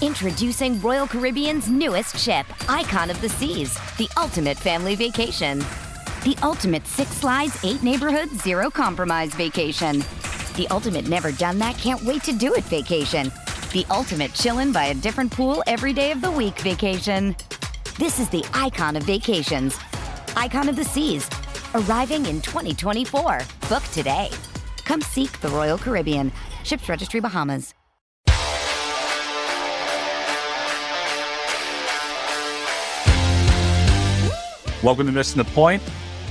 Introducing Royal Caribbean's newest ship, Icon of the Seas, the ultimate family vacation. The ultimate 6 slides, 8 neighborhoods, 0 compromise vacation. The ultimate never done that, can't wait to do it vacation. The ultimate chillin' by a different pool every day of the week vacation. This is the Icon of vacations. Icon of the Seas, arriving in 2024. Book today. Come seek the Royal Caribbean. Ships Registry, Bahamas. Welcome to Missing the Point.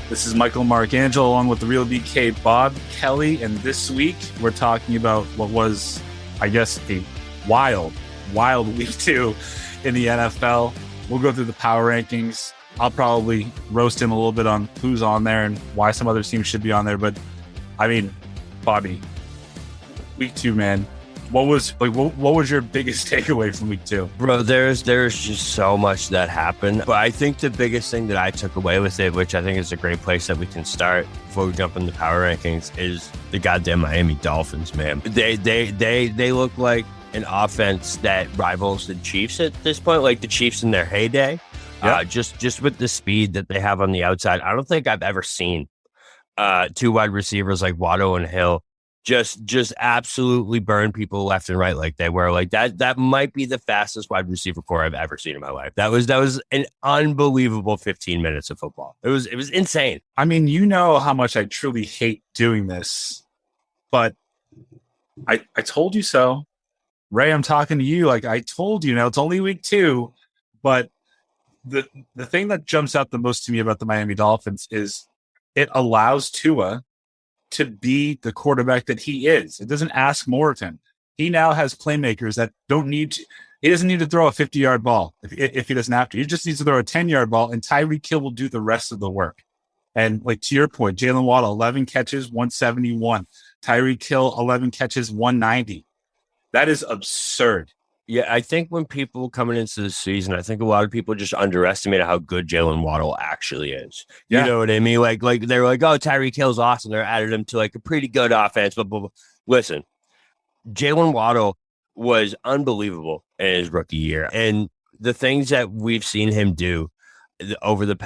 This is Michael Marcangelo along with the Real BK Bob Kelly, and this week we're talking about what was, I guess, a wild week 2 in the NFL. We'll go through the power rankings. I'll probably roast him a little bit on who's on there and why some other teams should be on there. But I mean, Bobby, week 2, man. What was your biggest takeaway from week 2? Bro, there's just so much that happened. But I think the biggest thing that I took away with it, which I think is a great place that we can start before we jump into power rankings, is the goddamn Miami Dolphins, man. They look like an offense that rivals the Chiefs at this point, like the Chiefs in their heyday. Yeah. Just with the speed that they have on the outside. I don't think I've ever seen 2 wide receivers like Waddle and Hill just absolutely burn people left and right like they were. Like that might be the fastest wide receiver core I've ever seen in my life. That was an unbelievable 15 minutes of football. It was insane. I mean, you know how much I truly hate doing this, but I told you so. Ray, I'm talking to you. Like I told you, now it's only week 2, but the thing that jumps out the most to me about the Miami Dolphins is it allows Tua to be the quarterback that he is. It doesn't ask more of him. He now has playmakers that he doesn't need to throw a 50-yard ball if he doesn't have to. He just needs to throw a 10-yard ball, and Tyreek Hill will do the rest of the work. And like to your point, Jalen Waddle, 11 catches, 171. Tyreek Hill, 11 catches, 190. That is absurd. Yeah, I think when people coming into the season, I think a lot of people just underestimated how good Jalen Waddle actually is. You know what I mean? Like they're like, oh, Tyreek Hill's awesome. They're added him to like a pretty good offense. But listen, Jalen Waddle was unbelievable in his rookie year. And the things that we've seen him do over the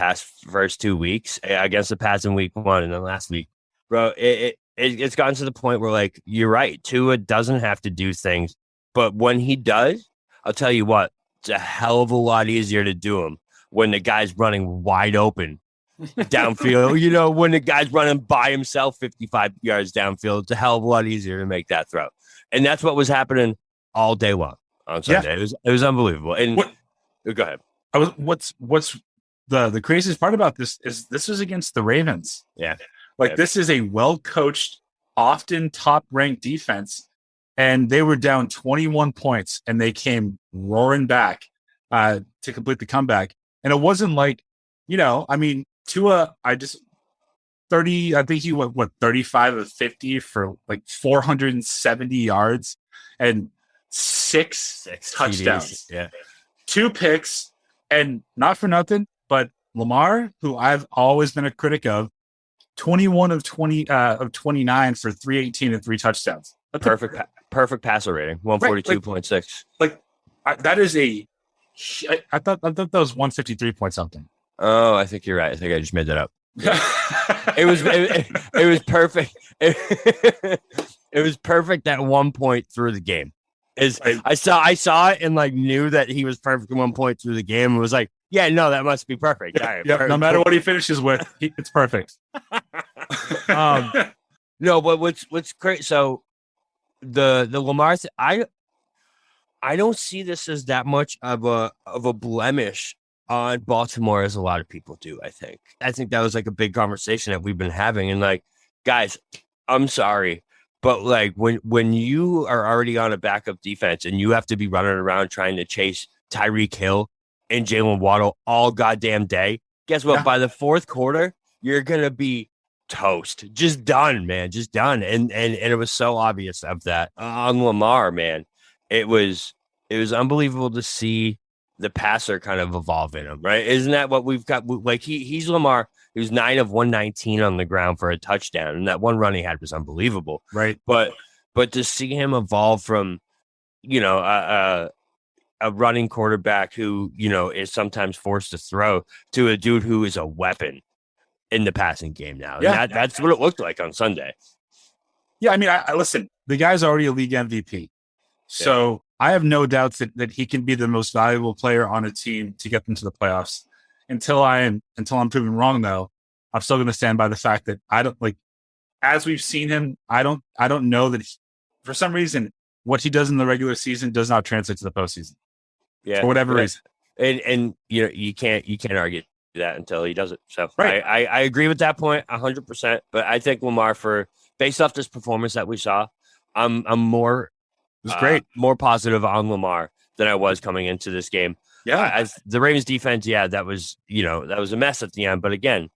first 2 weeks against the Pats in week 1 and then last week, bro, it's gotten to the point where, like, you're right. Tua doesn't have to do things. But when he does, I'll tell you what, it's a hell of a lot easier to do them when the guy's running wide open downfield. You know, when the guy's running by himself 55 yards downfield, it's a hell of a lot easier to make that throw. And that's what was happening all day long on Sunday. Yeah. It was unbelievable. And go ahead. What's the craziest part about this is this was against the Ravens. Yeah. This is a well-coached, often top-ranked defense. And they were down 21 points, and they came roaring back to complete the comeback. And it wasn't like, I mean, Tua, I think he went, 35 of 50 for like 470 yards and six touchdowns. Yeah. 2 picks, and not for nothing, but Lamar, who I've always been a critic of, 21 of 29 for 318 and 3 touchdowns. That's perfect passer rating, 142.6. That is I thought that was 153 point something. Oh, I think you're right. I think I just made that up. It was perfect. It was perfect at one point through the game. I saw it and like knew that he was perfect at one point through the game and was like, yeah, no, that must be perfect. All right, no matter what he finishes with, it's perfect. No, but what's great? So the Lamar, I don't see this as that much of a blemish on Baltimore as a lot of people do. I think that was like a big conversation that we've been having, and like, guys, I'm sorry, but like when you are already on a backup defense and you have to be running around trying to chase Tyreek Hill and Jalen Waddle all goddamn day, guess what? Yeah. By the fourth quarter, you're gonna be toast, just done, man, just done. And it was so obvious of that on Lamar, man. It was unbelievable to see the passer kind of evolve in him, right? Isn't that what we've got? Like he's Lamar. He was 9 of 119 on the ground for a touchdown, and that one run he had was unbelievable, right? But but to see him evolve from, a running quarterback who, is sometimes forced to throw to a dude who is a weapon in the passing game now. Yeah. And that's what it looked like on Sunday. Yeah, I mean, I listen, the guy's already a league MVP. So I have no doubts that he can be the most valuable player on a team to get them to the playoffs. Until I'm proven wrong, though, I'm still going to stand by the fact that I don't as we've seen him, I don't know that for some reason, what he does in the regular season does not translate to the postseason. Yeah. For whatever reason. And you can't argue that until he does it. So right. I agree with that point 100%. But I think Lamar, based off this performance that we saw, I'm more more positive on Lamar than I was coming into this game. Yeah. As the Ravens defense, that was a mess at the end. But again,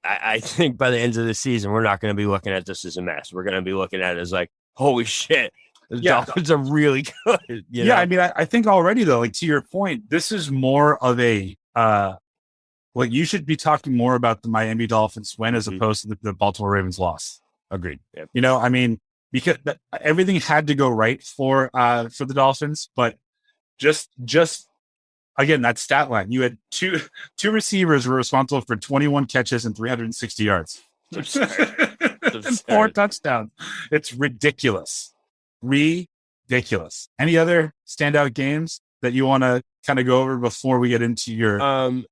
I think by the end of the season, we're not going to be looking at this as a mess. We're going to be looking at it as like, holy shit. The Dolphins are really good. I mean, I think already, though, to your point, this is more of a you should be talking more about the Miami Dolphins win as opposed to the Baltimore Ravens loss. Agreed. Yep. I mean, because everything had to go right for the Dolphins, but just again, that stat line, you had two receivers were responsible for 21 catches and 360 yards. And 4 touchdowns. It's ridiculous. Ridiculous. Any other standout games that you want to kind of go over before we get into your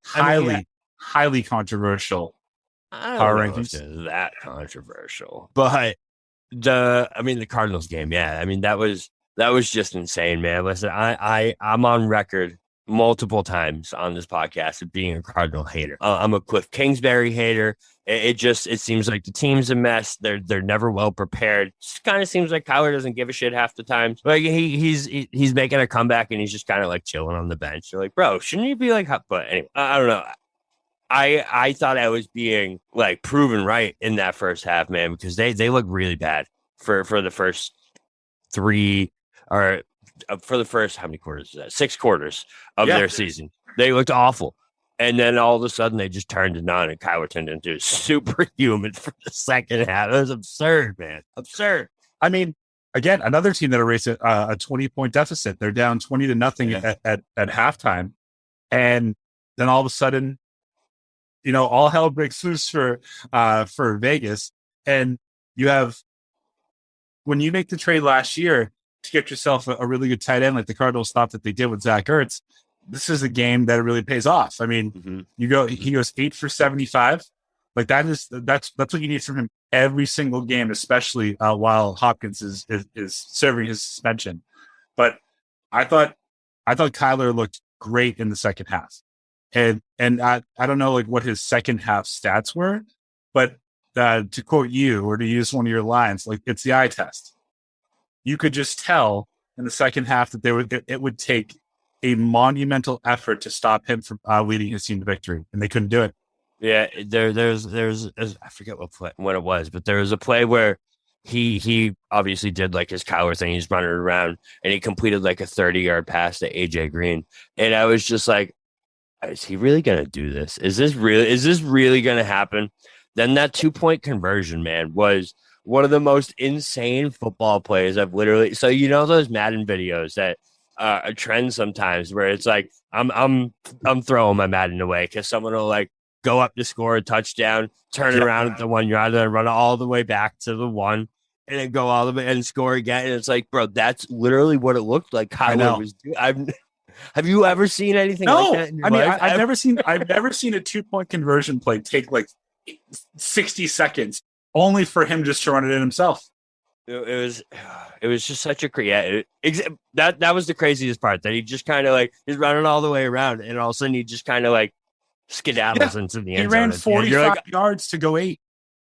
highly controversial power rankings? That controversial, but the Cardinals game, that was just insane, man. Listen, I'm on record multiple times on this podcast of being a Cardinal hater. I'm a Cliff Kingsbury hater. It seems like the team's a mess. They're never well prepared. It kind of seems like Kyler doesn't give a shit half the time. Like he's making a comeback and he's just kind of like chilling on the bench. You're like, bro, shouldn't you be like? But anyway, I don't know. I thought I was being like proven right in that first half, man, because they look really bad for the first 3 or for the first, how many quarters is that? 6 quarters of their season. They looked awful. And then all of a sudden they just turned it on and Kyler turned into superhuman for the second half. It was absurd, man. Absurd. I mean, again, another team that erased a 20-point deficit. They're down 20-0 at halftime. And then all of a sudden, all hell breaks loose for Vegas. And you have, when you make the trade last year to get yourself a really good tight end, like the Cardinals thought that they did with Zach Ertz, this is a game that really pays off. I mean, he goes 8 for 75. Like that's what you need from him every single game, especially while Hopkins is serving his suspension. But I thought Kyler looked great in the second half. And I don't know what his second half stats were, but to quote you or to use one of your lines, it's the eye test. You could just tell in the second half that it would take a monumental effort to stop him from leading his team to victory, and they couldn't do it. Yeah, there's I forget when it was, but there was a play where he obviously did his Kyler thing. He's running around and he completed a 30-yard pass to AJ Green, and I was just like, is he really gonna do this? Is this really gonna happen? Then that 2-point conversion, man, was one of the most insane football plays I've literally. So those Madden videos that a trend sometimes where it's like I'm throwing my Madden away because someone will go up to score a touchdown, turn around at the 1 yard, then run all the way back to the 1, and then go all the way and score again. And it's like, bro, that's literally what it looked like Kyler was doing. Have you ever seen anything like that in your life? I've never seen a 2-point conversion play take 60 seconds only for him just to run it in himself. It was just such a creative. That was the craziest part, that he just kind of he's running all the way around, and all of a sudden he just kind of skedaddles into the end zone. He ran 45 yards to go 8.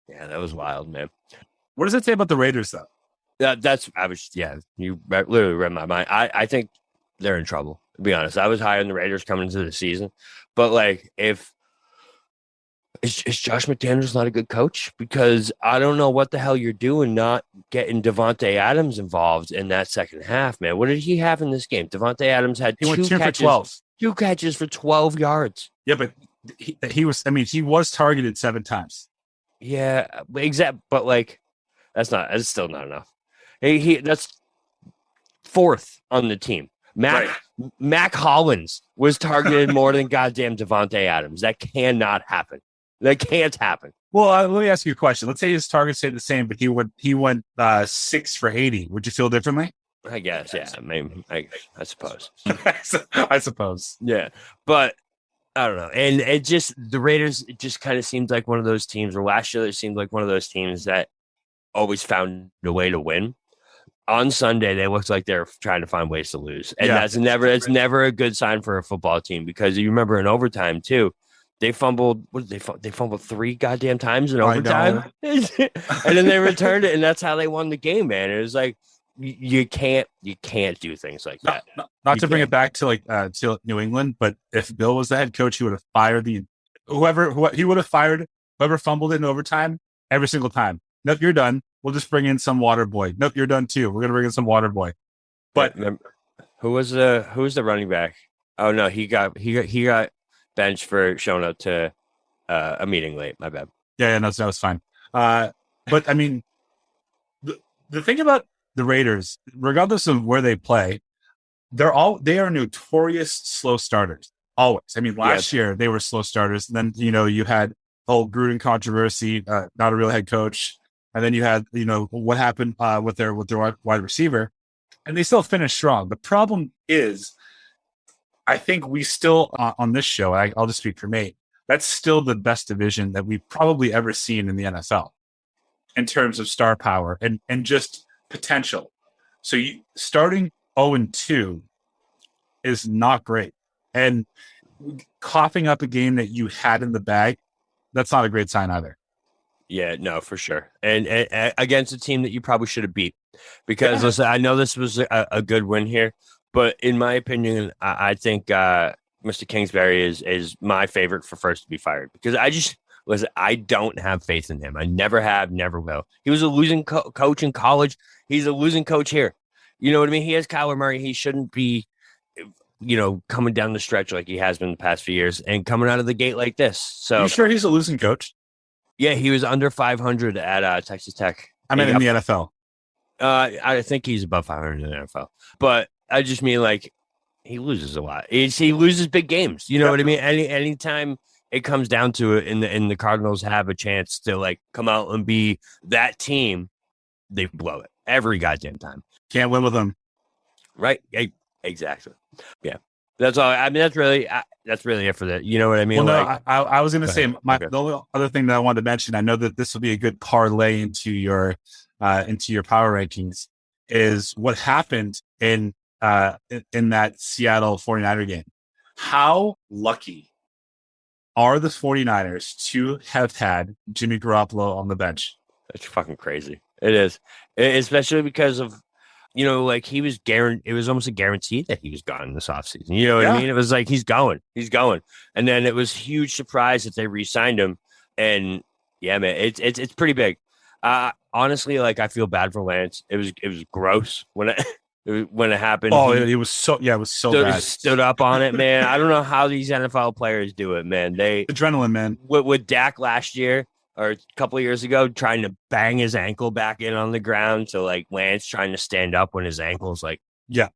Yeah, that was wild, man. What does it say about the Raiders, though? You literally read my mind. I think they're in trouble, to be honest. I was high on the Raiders coming into the season, but if is Josh McDaniels not a good coach? Because I don't know what the hell you're doing not getting Devontae Adams involved in that second half, man. What did he have in this game? Devontae Adams had 2 catches for 12. 2 catches for 12 yards. Yeah, but he was targeted 7 times. Yeah, exactly. But that's still not enough. That's fourth on the team. Mac Hollins was targeted more than goddamn Devontae Adams. That cannot happen. That can't happen. Well, let me ask you a question. Let's say his targets stayed the same, but he went 6 for 80. Would you feel differently? I guess, yeah. Maybe, I suppose. I suppose. Yeah, but I don't know. And the Raiders, it just kind of seems like one of those teams, or last year it seemed like one of those teams that always found a way to win. On Sunday, they looked like they're trying to find ways to lose, and that's never a good sign for a football team, because you remember in overtime too, they fumbled. What did they fumbled 3 goddamn times in overtime, and then they returned it, and that's how they won the game. Man, it was like you can't do things like that. Not to bring it back to to New England, but if Bill was the head coach, he would have fired whoever fumbled it in overtime every single time. Nope, you're done. We'll just bring in some water boy. Nope, you're done too. We're gonna bring in some water boy. But who was the running back? Oh no, he got benched for showing up to a meeting late. My bad. Yeah, no, that was fine. But I mean, the thing about the Raiders, regardless of where they play, they are notorious slow starters. Always. I mean, last year they were slow starters. And then you had the whole Gruden controversy, not a real head coach. And then you had, what happened with their wide receiver, and they still finished strong. The problem is, I think we still on this show, I'll just speak for me, that's still the best division that we've probably ever seen in the NFL in terms of star power and just potential. So starting 0-2 is not great, and coughing up a game that you had in the bag, that's not a great sign either. Yeah, no, for sure. And against a team that you probably should have beat. Because listen, I know this was a good win here, but in my opinion, I think Mr. Kingsbury is my favorite for first to be fired. Because I don't have faith in him. I never have, never will. He was a losing coach in college. He's a losing coach here. You know what I mean? He has Kyler Murray. He shouldn't be, coming down the stretch like he has been the past few years and coming out of the gate like this. So, you sure he's a losing coach? Yeah, he was under 500 at Texas Tech. I mean, in the NFL. I think he's above 500 in the NFL. But I just mean, he loses a lot. He loses big games. You know what I mean? Anytime it comes down to it, and the Cardinals have a chance to, come out and be that team, they blow it every goddamn time. Can't win with them. Right? Exactly. Yeah. That's all. I mean, that's really it for that. You know what I mean? Well, no, I was going to say the only other thing that I wanted to mention. I know that this will be a good parlay into your power rankings. Is what happened in that Seattle 49er game. How lucky are the 49ers to have had Jimmy Garoppolo on the bench? That's fucking crazy. It is, especially because of. He was it was almost a guarantee that he was gone this offseason. You know what I mean? It was like, he's going. And then it was huge surprise that they re-signed him. And yeah, man, it's pretty big. Honestly, I feel bad for Lance. It was gross when it happened. Oh, it was so bad. Stood up on it, man. I don't know how these NFL players do it, man. Adrenaline, man. With Dak last year, or a couple of years ago, trying to bang his ankle back in on the ground. So Lance trying to stand up when his ankle's yeah.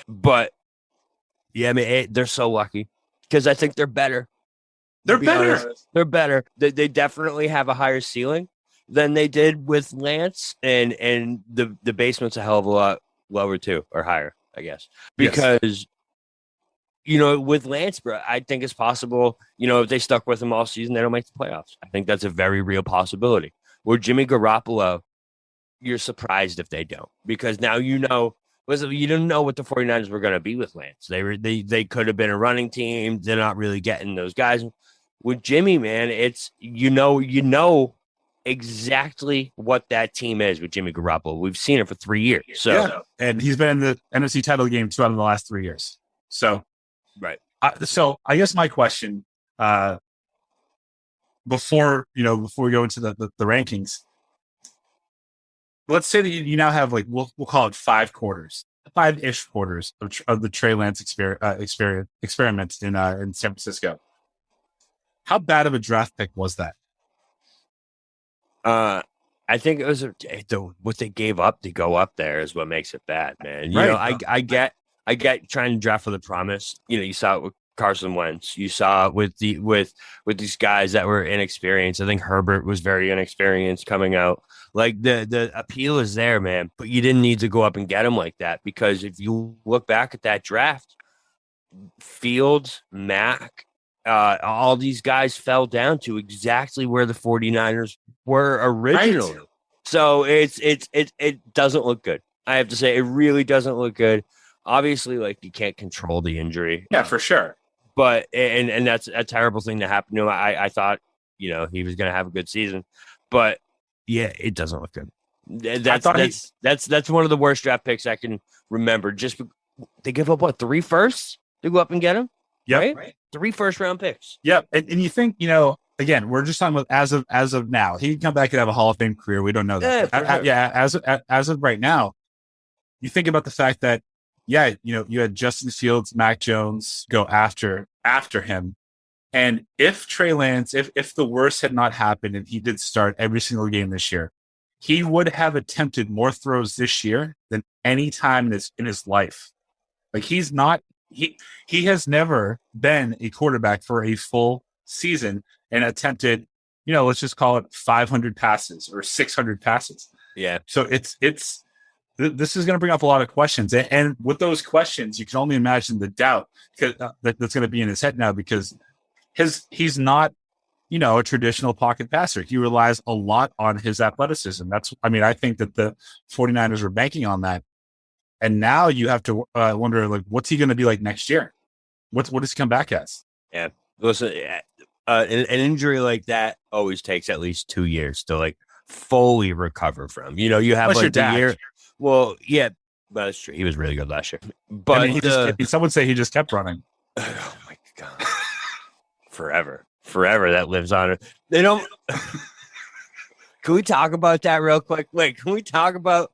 But yeah, I mean, they're so lucky because I think they're better. They're better. They're better. They definitely have a higher ceiling than they did with Lance, and the basement's a hell of a lot lower too, or higher, I guess, because. With Lance, bro, I think it's possible, if they stuck with him all season, they don't make the playoffs. I think that's a very real possibility. With Jimmy Garoppolo, you're surprised if they don't, because now you didn't know what the 49ers were going to be with Lance. They could have been a running team. They're not really getting those guys. With Jimmy, man, it's, exactly what that team is with Jimmy Garoppolo. We've seen it for 3 years. So, and he's been in the NFC title game 2 out of the last 3 years. So, right. So I guess my question, before we go into the rankings, let's say that you now have we'll call it 5 quarters, 5-ish quarters of the Trey Lance experiment in San Francisco. How bad of a draft pick was that? I think it was what they gave up to go up there is what makes it bad, man. You Right. know, I get trying to draft for the promise. You know, you saw it with Carson Wentz. You saw it with these guys that were inexperienced. I think Herbert was very inexperienced coming out. Like the appeal is there, man, but you didn't need to go up and get him like that, because if you look back at that draft, Fields, Mack, all these guys fell down to exactly where the 49ers were originally. Right. So it doesn't look good. I have to say, it really doesn't look good. Obviously, like, you can't control the injury. Yeah, for sure. But and that's a terrible thing to happen to him. I thought, you know, he was going to have a good season, but yeah, it doesn't look good. That's one of the worst draft picks I can remember. Just they give up 3 firsts to go up and get him. Yep. Right? 3 first-round picks. Yep. And you think, you know, again, we're just talking about as of now. He can come back and have a Hall of Fame career. We don't know that. As of right now, you think about the fact that, yeah, you know, you had Justin Fields, Mac Jones go after him. And if Trey Lance, if the worst had not happened and he did start every single game this year, he would have attempted more throws this year than any time in his life. Like, he has never been a quarterback for a full season and attempted, you know, let's just call it 500 passes or 600 passes. Yeah. So this is going to bring up a lot of questions. And with those questions, you can only imagine the doubt that's going to be in his head now, because he's not, you know, a traditional pocket passer. He relies a lot on his athleticism. I think that the 49ers were banking on that. And now you have to wonder, like, what's he going to be like next year? What does he come back as? Yeah. Listen, an injury like that always takes at least 2 years to, like, fully recover from. You know, you have like the year. Well, yeah, that's true. He was really good last year. But I mean, some would say he just kept running. Oh my God. Forever that lives on. They don't. Can we talk about that real quick? Wait, can we talk about?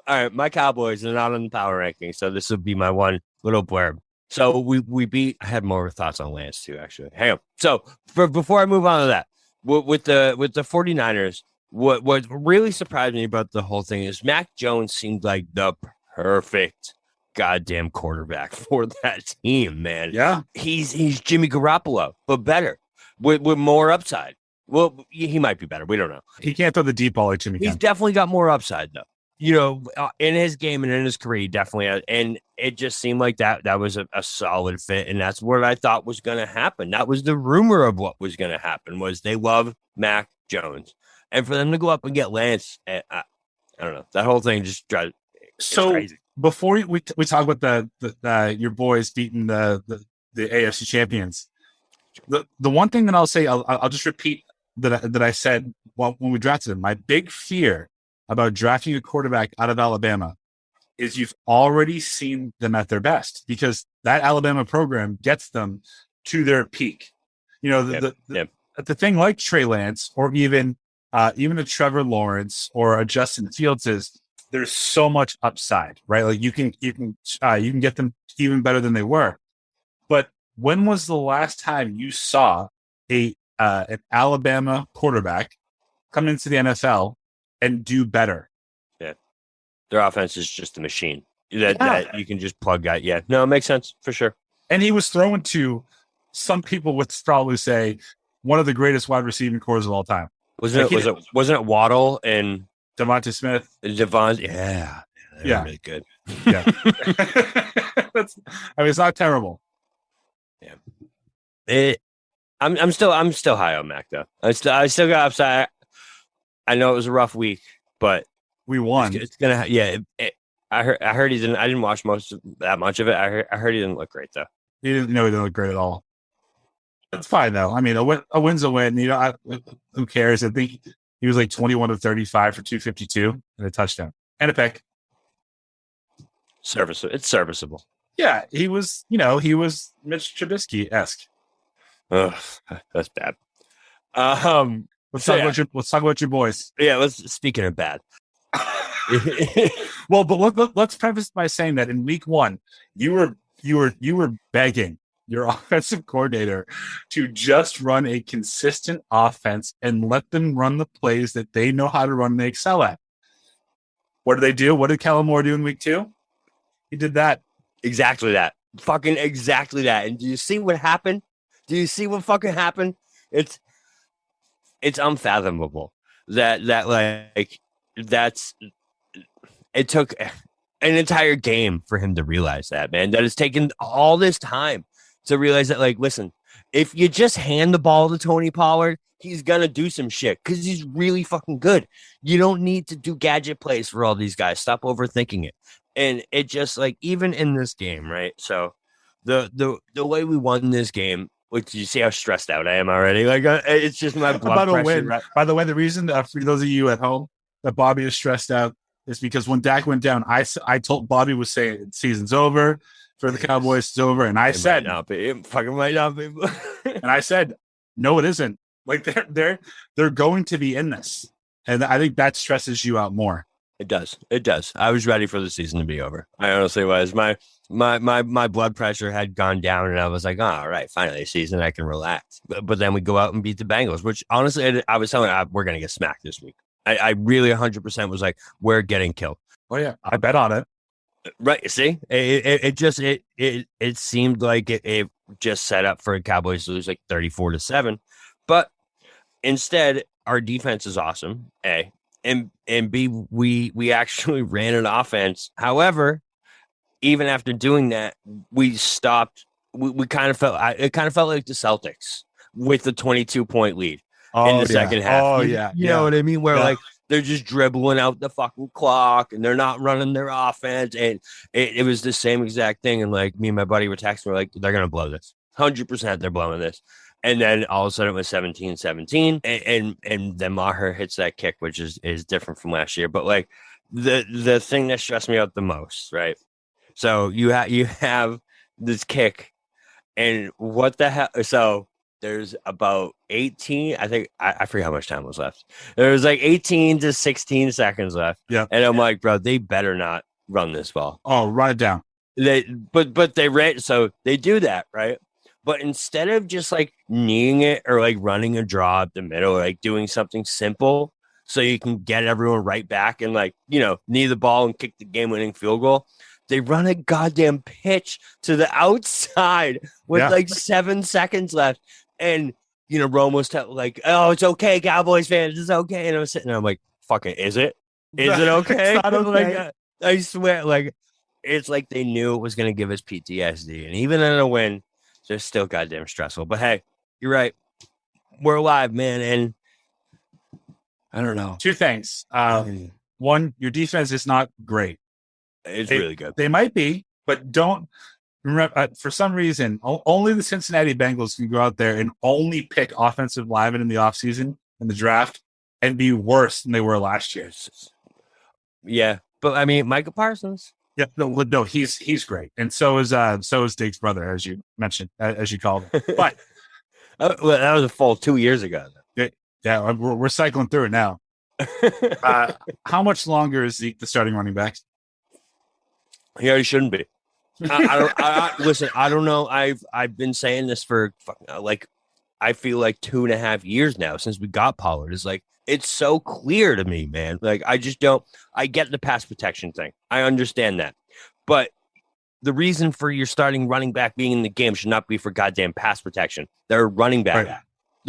All right, my Cowboys are not on the power ranking, so this would be my one little blurb. So we beat. I had more thoughts on Lance too, actually. Hang on. So before I move on to that, with the 49ers, what really surprised me about the whole thing is Mac Jones seemed like the perfect goddamn quarterback for that team, man. Yeah, he's Jimmy Garoppolo, but better with more upside. Well, he might be better. We don't know. He can't throw the deep ball like Jimmy. He's definitely got more upside, though. You know, in his game and in his career, he definitely has, and it just seemed like that was a solid fit, and that's what I thought was going to happen. That was the rumor of what was going to happen, was they love Mac Jones, and for them to go up and get Lance, I don't know, that whole thing just drives crazy. Before we talk about the your boys beating the AFC champions, the one thing that I'll say, I'll just repeat that I said when we drafted him. My big fear about drafting a quarterback out of Alabama is you've already seen them at their best, because that Alabama program gets them to their peak. You know, the thing like Trey Lance, or even a Trevor Lawrence or a Justin Fields, is there's so much upside, right? Like you can get them even better than they were. But when was the last time you saw an Alabama quarterback come into the NFL and do better? Yeah, their offense is just a machine that you can just plug out. Yeah, no, it makes sense for sure. And he was thrown to, some people would probably say, one of the greatest wide receiving cores of all time. Wasn't it Waddle and Devonta Smith? Yeah, really good. Yeah, it's not terrible. Yeah, I'm still high on Mac though. I still got upside. I know it was a rough week, but we won. It's gonna, yeah. I heard he didn't. I didn't watch that much of it. I heard he didn't look great though. He didn't look great at all. It's fine though. I mean, a win's a win. You know, who cares? I think he was like 21 of 35 for 252 and a touchdown and a pick. It's serviceable. Yeah, he was. You know, he was Mitch Trubisky-esque. Ugh, that's bad. Let's talk about your boys. Yeah, speaking of bad. Well, but let's preface by saying that in week 1, you were begging your offensive coordinator to just run a consistent offense and let them run the plays that they know how to run and they excel at. What did they do? What did Kellen Moore do in week 2? He did that. Exactly that. Fucking exactly that. And do you see what happened? Do you see what fucking happened? It's unfathomable that it took an entire game for him to realize that, man. That it's taken all this time to realize that, like, listen, if you just hand the ball to Tony Pollard, he's gonna do some shit because he's really fucking good. You don't need to do gadget plays for all these guys. Stop overthinking it. And it just, like, even in this game, right? So the way we won this game, which you see how stressed out I am already. Like, it's just my blood pressure. Win. Right? By the way, the reason for those of you at home that Bobby is stressed out is because when Dak went down, I told Bobby was saying season's over for the Cowboys. It's over, and I said, fucking might not be. And I said, no, it isn't. Like they're going to be in this, and I think that stresses you out more. It does. It does. I was ready for the season to be over. I honestly was. My blood pressure had gone down, and I was like, oh, all right, finally a season I can relax. But then we go out and beat the Bengals, which honestly, I was telling you, we're going to get smacked this week. I really 100% was like, we're getting killed. Oh, yeah. I bet on it. Right. See, it seemed like it just set up for Cowboys to lose like 34-7. But instead, our defense is awesome, A. And B, we actually ran an offense. However, even after doing that, we stopped. We kind of felt it kind of felt like the Celtics with the 22-point lead in the second half. Oh, you know what I mean? Where like they're just dribbling out the fucking clock and they're not running their offense. And it was the same exact thing. And like me and my buddy were texting, we're like, they're gonna blow this. 100% they're blowing this. And then all of a sudden it was 17-17. And then Maher hits that kick, which is different from last year. But like the thing that stressed me out the most, right? So you have this kick, and what the hell? So there's about 18. I think I forget how much time was left. There was like 18 to 16 seconds left. Yeah. And I'm like, bro, they better not run this ball. Oh, run it down. But they ran. So they do that, right? But instead of just like kneeing it or like running a draw up the middle, or like doing something simple so you can get everyone right back and like, knee the ball and kick the game-winning field goal, they run a goddamn pitch to the outside with like 7 seconds left. And, Romo's like, oh, it's okay, Cowboys fans, it's okay. And I'm sitting there, I'm like, fucking, is it? Is it okay? It's not okay. Like, I swear, like, it's like they knew it was going to give us PTSD. And even in a win, they're still goddamn stressful. But hey, you're right. We're alive, man. And I don't know. Two things. One, your defense is not great. It's really good. They might be, but don't remember. For some reason, only the Cincinnati Bengals can go out there and only pick offensive linemen in the offseason in the draft and be worse than they were last year. Yeah, but I mean, Micah Parsons. Yeah, no, he's great, and so is Diggs' brother, as you mentioned, as you called him. But well, that was a full 2 years ago. Yeah, we're cycling through it now. How much longer is Zeke the starting running back? He already shouldn't be. Listen, I don't know. I've been saying this for like, I feel like 2.5 years now since we got Pollard. It's like, it's so clear to me, man. Like, I just don't. I get the pass protection thing. I understand that, but the reason for your starting running back being in the game should not be for goddamn pass protection. They're running back.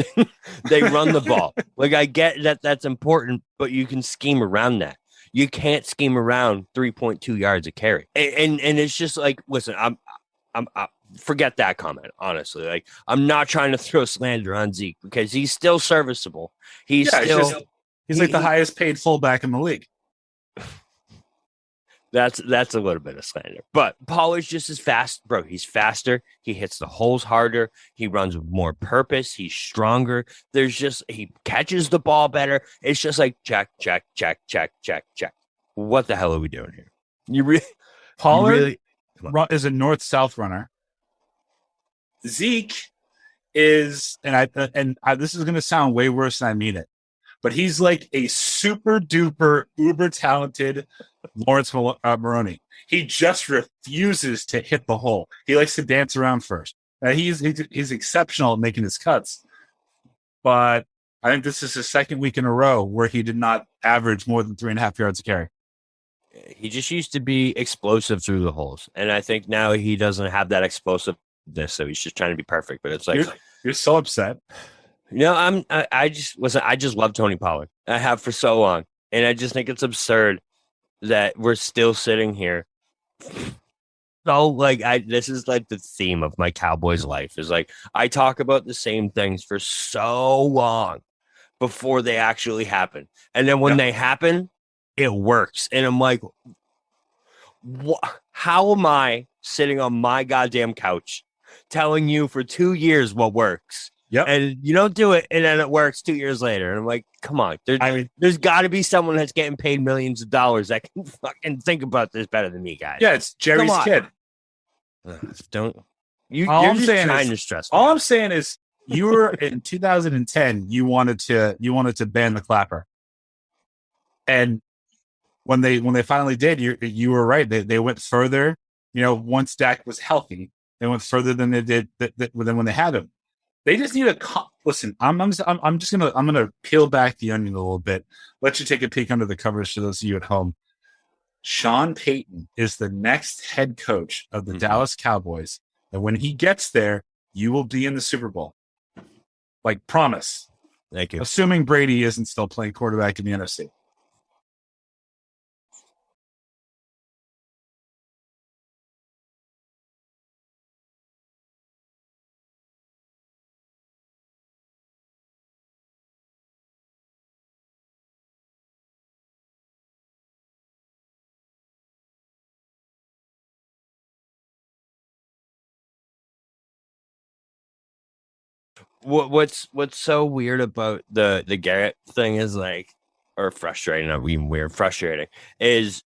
Right. They run the ball. Like, I get that that's important, but you can scheme around that. You can't scheme around 3.2 yards a carry. And it's just like, listen, I'm forget that comment, honestly. Like, I'm not trying to throw slander on Zeke because he's still serviceable. He's like the highest paid fullback in the league. That's a little bit of slander. But Pollard's just as fast, bro. He's faster. He hits the holes harder. He runs with more purpose. He's stronger. He catches the ball better. It's just like check. What the hell are we doing here? Pollard is a north-south runner. Zeke is, and this is going to sound way worse than I mean it, but he's like a super duper uber talented Lawrence Maroney. He just refuses to hit the hole. He likes to dance around first. He's exceptional at making his cuts, but I think this is his second week in a row where he did not average more than 3.5 yards a carry. He just used to be explosive through the holes, and I think now he doesn't have that explosiveness, so he's just trying to be perfect. But it's like you're so upset. I just love Tony Pollard. I have for so long, and I just think it's absurd that we're still sitting here. So like this is like the theme of my Cowboys life is like I talk about the same things for so long before they actually happen, and then when they happen, it works. And I'm like, how am I sitting on my goddamn couch telling you for 2 years what works? Yep. And you don't do it, and then it works 2 years later. And I'm like, come on. There's got to be someone that's getting paid millions of dollars that can fucking think about this better than me, guys. Yeah, it's Jerry's kid. You're just trying to stress me. All I'm saying is you were in 2010, you wanted to ban the clapper. And when they finally did, you were right. They went further. Once Dak was healthy, they went further than they did than when they had him. They just need listen. I'm gonna peel back the onion a little bit. Let you take a peek under the covers for those of you at home. Sean Payton is the next head coach of the Dallas Cowboys, and when he gets there, you will be in the Super Bowl. Like, promise. Thank you. Assuming Brady isn't still playing quarterback in the NFC. What's so weird about the Garrett thing is like, or frustrating, not even weird, frustrating, is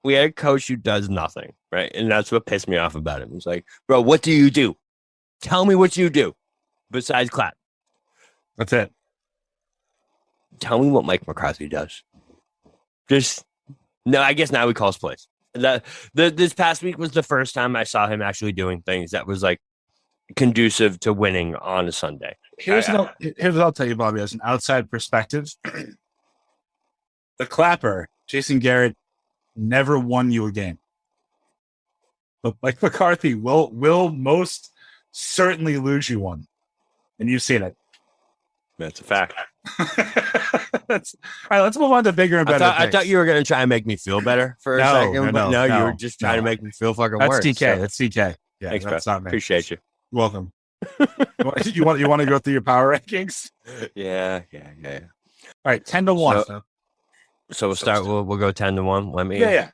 we had a coach who does nothing, right? And that's what pissed me off about him. He's like, bro, what do you do? Tell me what you do besides clap. That's it. Tell me what Mike McCarthy does. I guess now he calls plays. This past week was the first time I saw him actually doing things that was like conducive to winning on a Sunday. Here's what I'll tell you, Bobby, as an outside perspective. The clapper, Jason Garrett, never won you a game. But Mike McCarthy will most certainly lose you one. And you've seen it. That's a fact. All right, let's move on to bigger and better things. I thought you were going to try and make me feel better for a second. No, you were just trying to make me feel fucking worse. DK. So. That's DK. Yeah, thanks, that's not me. Appreciate you. You're welcome. You want to go through your power rankings? Yeah. All right, 10-1. So we'll start. We'll go 10-1. Yeah.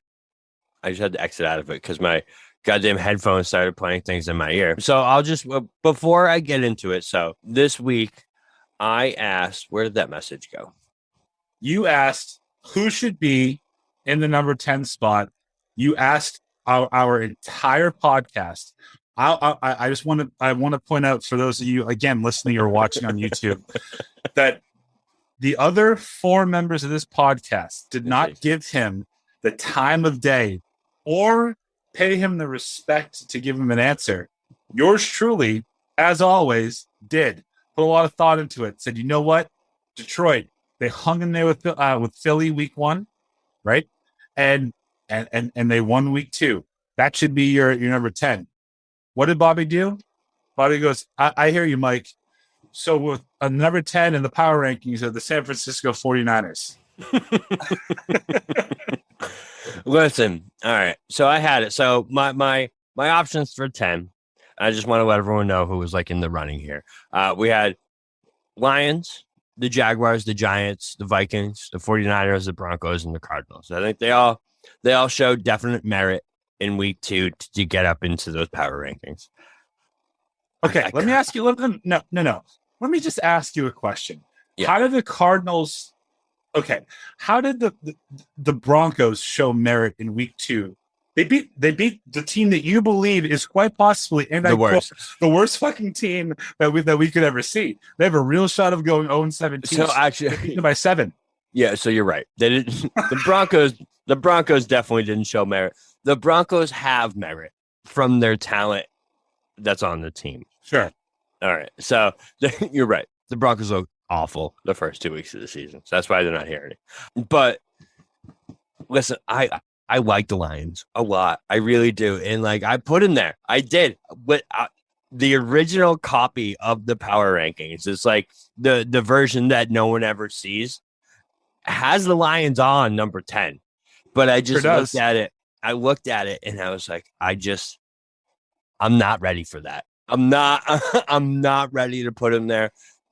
I just had to exit out of it because my goddamn headphones started playing things in my ear. So I'll just before I get into it. So this week I asked, where did that message go? You asked who should be in the number 10 spot. You asked our entire podcast. I want to point out for those of you again listening or watching on YouTube that the other 4 members of this podcast did not give him the time of day or pay him the respect to give him an answer. Yours truly, as always, did put a lot of thought into it. Said, you know what, Detroit, they hung in there with Philly week 1, right? And they won week 2. That should be your number 10. What did Bobby do? Bobby goes, I hear you, Mike. So with a number 10 in the power rankings of the San Francisco 49ers. Listen, all right. So I had it. So my options for 10, I just want to let everyone know who was like in the running here. We had Lions, the Jaguars, the Giants, the Vikings, the 49ers, the Broncos, and the Cardinals. I think they all showed definite merit in week 2 to get up into those power rankings. Okay, let me ask you. No. Let me just ask you a question. Yeah. How did the Cardinals? Okay, how did the Broncos show merit in week 2? They beat the team that you believe is quite possibly the worst fucking team that we could ever see. They have a real shot of going 0-17. So actually, they beat them by 7. Yeah, so you're right. They didn't. The Broncos definitely didn't show merit. The Broncos have merit from their talent that's on the team. Sure. All right. So you're right. The Broncos look awful the first 2 weeks of the season. So that's why they're not hearing it. But listen, I like the Lions a lot. I really do. And like I put them there. I did. But the original copy of the power rankings, it's like the version that no one ever sees, has the Lions on number 10. But I just looked at it. I looked at it and I was like, I'm not ready for that. I'm not ready to put him there.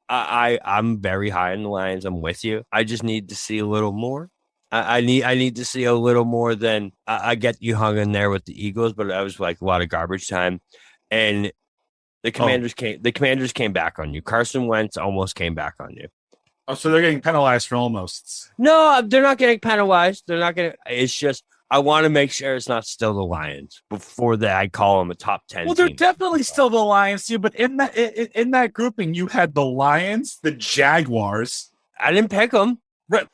I'm very high in the Lions. I'm with you. I just need to see a little more. I need to see a little more than I get you hung in there with the Eagles, but I was like a lot of garbage time. And the Commanders came back on you. Carson Wentz almost came back on you. Oh, so they're getting penalized for almost. No, they're not getting penalized. They're not getting. It's just I want to make sure it's not still the Lions before that. I call them a top 10. Well, they're definitely still the Lions too. But in that grouping, you had the Lions, the Jaguars. I didn't pick them. Right.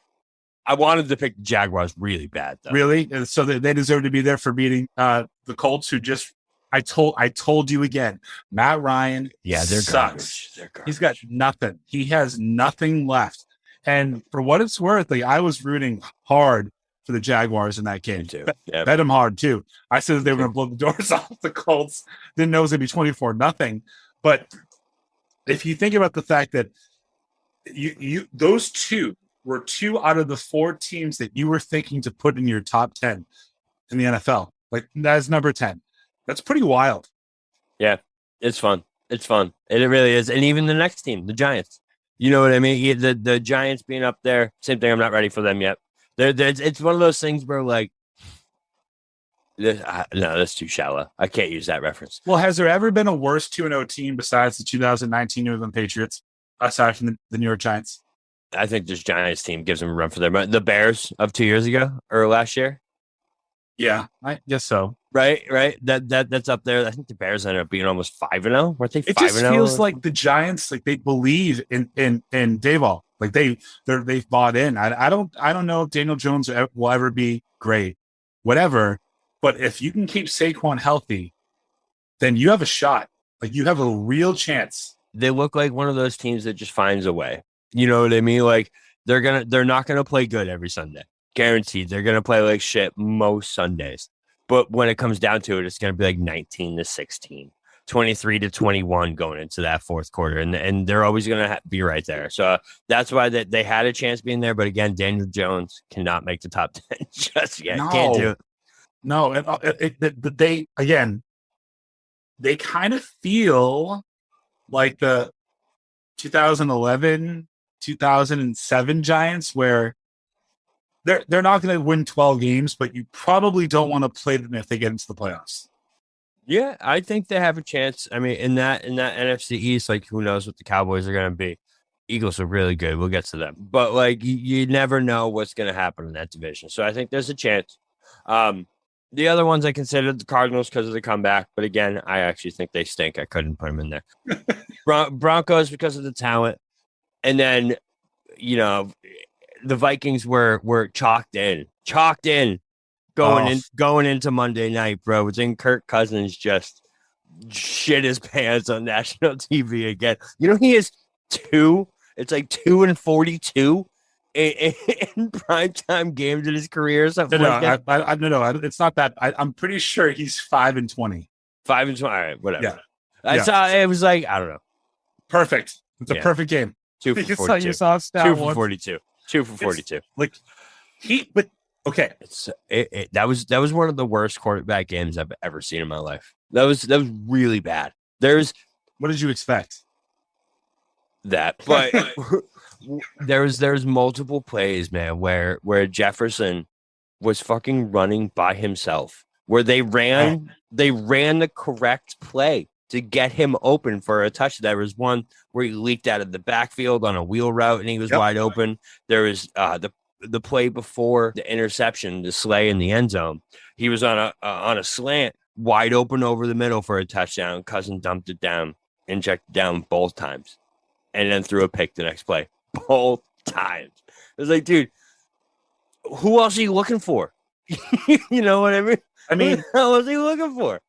I wanted to pick the Jaguars really bad, though. Really? And so they deserve to be there for beating the Colts, who just. I told you again, Matt Ryan they're sucks. Garbage. He's got nothing. He has nothing left. And for what it's worth, like I was rooting hard for the Jaguars in that game. Too. Bet them hard too. I said that they were going to blow the doors off the Colts. Didn't know it was going to be 24-0. But if you think about the fact that you those two were 2 out of the 4 teams that you were thinking to put in your top 10 in the NFL, like that's number 10. That's pretty wild. Yeah, it's fun. It's fun. It really is. And even the next team, the Giants. You know what I mean? The Giants being up there, same thing. I'm not ready for them yet. It's one of those things where, like, no, that's too shallow. I can't use that reference. Well, has there ever been a worse 2-0 team besides the 2019 New England Patriots, aside from the New York Giants? I think this Giants team gives them a run for their money. The Bears of 2 years ago or last year. Yeah, I guess so. Right. That's up there. I think the Bears ended up being almost 5-0. Weren't they 5-0? It just feels like the Giants, like they believe in Dayball. Like they've bought in. I don't know if Daniel Jones will ever be great, whatever. But if you can keep Saquon healthy, then you have a shot. Like you have a real chance. They look like one of those teams that just finds a way. You know what I mean? Like they're not gonna play good every Sunday. Guaranteed. They're gonna play like shit most Sundays. But when it comes down to it, it's going to be like 19-16, 23-21 going into that fourth quarter. And they're always going to be right there. So that's why they had a chance being there. But again, Daniel Jones cannot make the top 10 just yet. No. Can't do it. No. They kind of feel like the 2011, 2007 Giants where they're not going to win 12 games, but you probably don't want to play them if they get into the playoffs. Yeah, I think they have a chance. I mean, in that NFC East, like who knows what the Cowboys are going to be. Eagles are really good. We'll get to them. But like you never know what's going to happen in that division. So I think there's a chance. The other ones I considered the Cardinals because of the comeback. But again, I actually think they stink. I couldn't put them in there. Broncos because of the talent. And then, you know, the Vikings were chalked in going into Monday night, bro. It's in Kirk Cousins just shit his pants on national TV again. You know, he is 2-42 in primetime games in his career or something like that. No, it's not that. I'm pretty sure he's 5-20. 5-20. All right, whatever. Yeah. I saw it was like, I don't know. Perfect. It's a perfect game. 2 for 42. 2 for 42. 2 for 42. Okay. That was one of the worst quarterback games I've ever seen in my life. That was really bad. What did you expect? That, but there's multiple plays, man, where Jefferson was fucking running by himself, where they ran the correct play to get him open for a touch. There was one where he leaked out of the backfield on a wheel route and he was wide open. There was the play before the interception, the Slay in the end zone. He was on a slant, wide open over the middle for a touchdown. Cousin dumped it down, injected down both times, and then threw a pick the next play. Both times. It was like, dude, who else are you looking for? You know what I mean? I mean, who else are you looking for?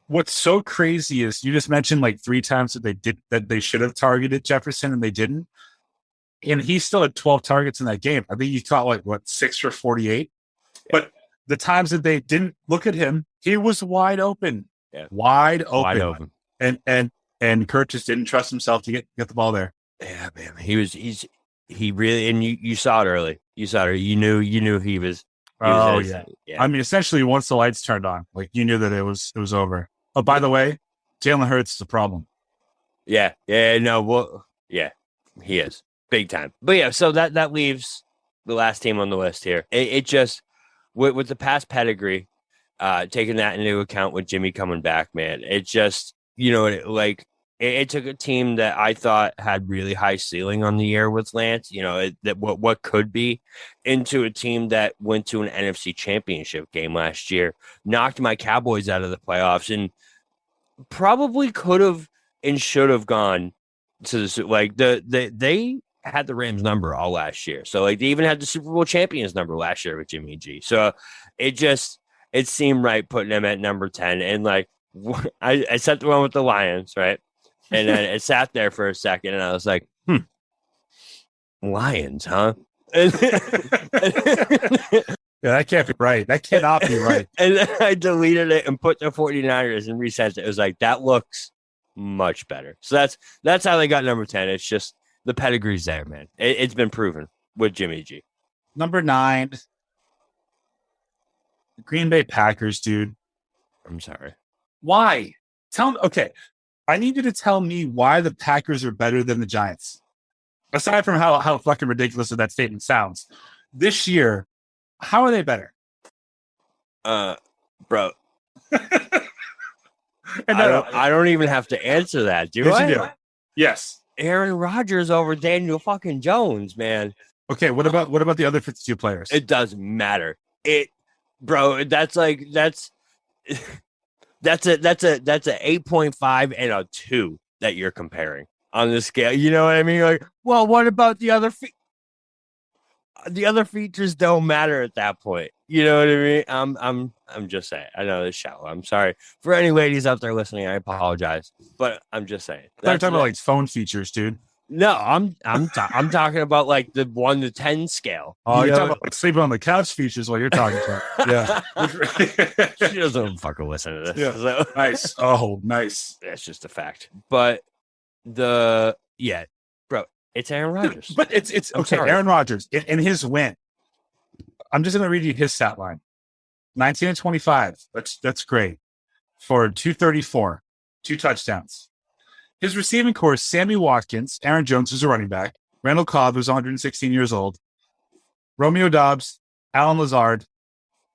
What's so crazy is you just mentioned like 3 times that they should have targeted Jefferson and they didn't. And he still had 12 targets in that game. I think he caught 6 for 48. Yeah. But the times that they didn't look at him, he was wide open. Yeah. Wide open. And Kurt just didn't trust himself to get the ball there. Yeah, man. He really, and you saw it early. You knew he was. Yeah. I mean, essentially, once the lights turned on, you knew that it was over. Oh, by the way, Jalen Hurts is a problem. Yeah. No. Well, yeah, he is big time. But yeah, so that leaves the last team on the list here. It just with the past pedigree, taking that into account with Jimmy coming back, man. It just it took a team that I thought had really high ceiling on the year with Lance, that what could be, into a team that went to an NFC championship game last year, knocked my Cowboys out of the playoffs, and probably could have and should have gone to they had the Rams number all last year. So they even had the Super Bowl champions number last year with Jimmy G. So it seemed right putting them at number 10. And I set the one with the Lions, right? And then it sat there for a second, and I was like, Lions, huh? Yeah, that can't be right. That cannot be right. And then I deleted it and put the 49ers and resent it. It was like, that looks much better. So that's how they got number 10. It's just the pedigree's there, man. It's been proven with Jimmy G. Number 9, the Green Bay Packers, dude. I'm sorry. Why? Tell me. Okay. I need you to tell me why the Packers are better than the Giants. Aside from how fucking ridiculous that statement sounds, this year, how are they better? Bro. I don't even have to answer that, do I? You do. Yes. Aaron Rodgers over Daniel fucking Jones, man. Okay, what about the other 52 players? It doesn't matter. That's a 8.5 and a 2 that you're comparing on the scale. You know what I mean? Well, what about the other the other features don't matter at that point. You know what I mean? I'm just saying. I know it's shallow. I'm sorry for any ladies out there listening. I apologize, but I'm just saying. They're talking about phone features, dude. No, I'm talking about the 1 to 10 scale. Oh, you're talking about sleeping on the couch features while you're talking to her. Yeah. She doesn't fucking listen to this. Yeah. So. Nice. Oh, nice. That's just a fact. But bro, it's Aaron Rodgers. But it's okay. Sorry. Aaron Rodgers in his win. I'm just going to read you his stat line. 19 and 25. That's great. For 234, 2 touchdowns. His receiving core is Sammy Watkins, Aaron Jones, who's a running back, Randall Cobb, who's 116 years old, Romeo Doubs, Alan Lazard,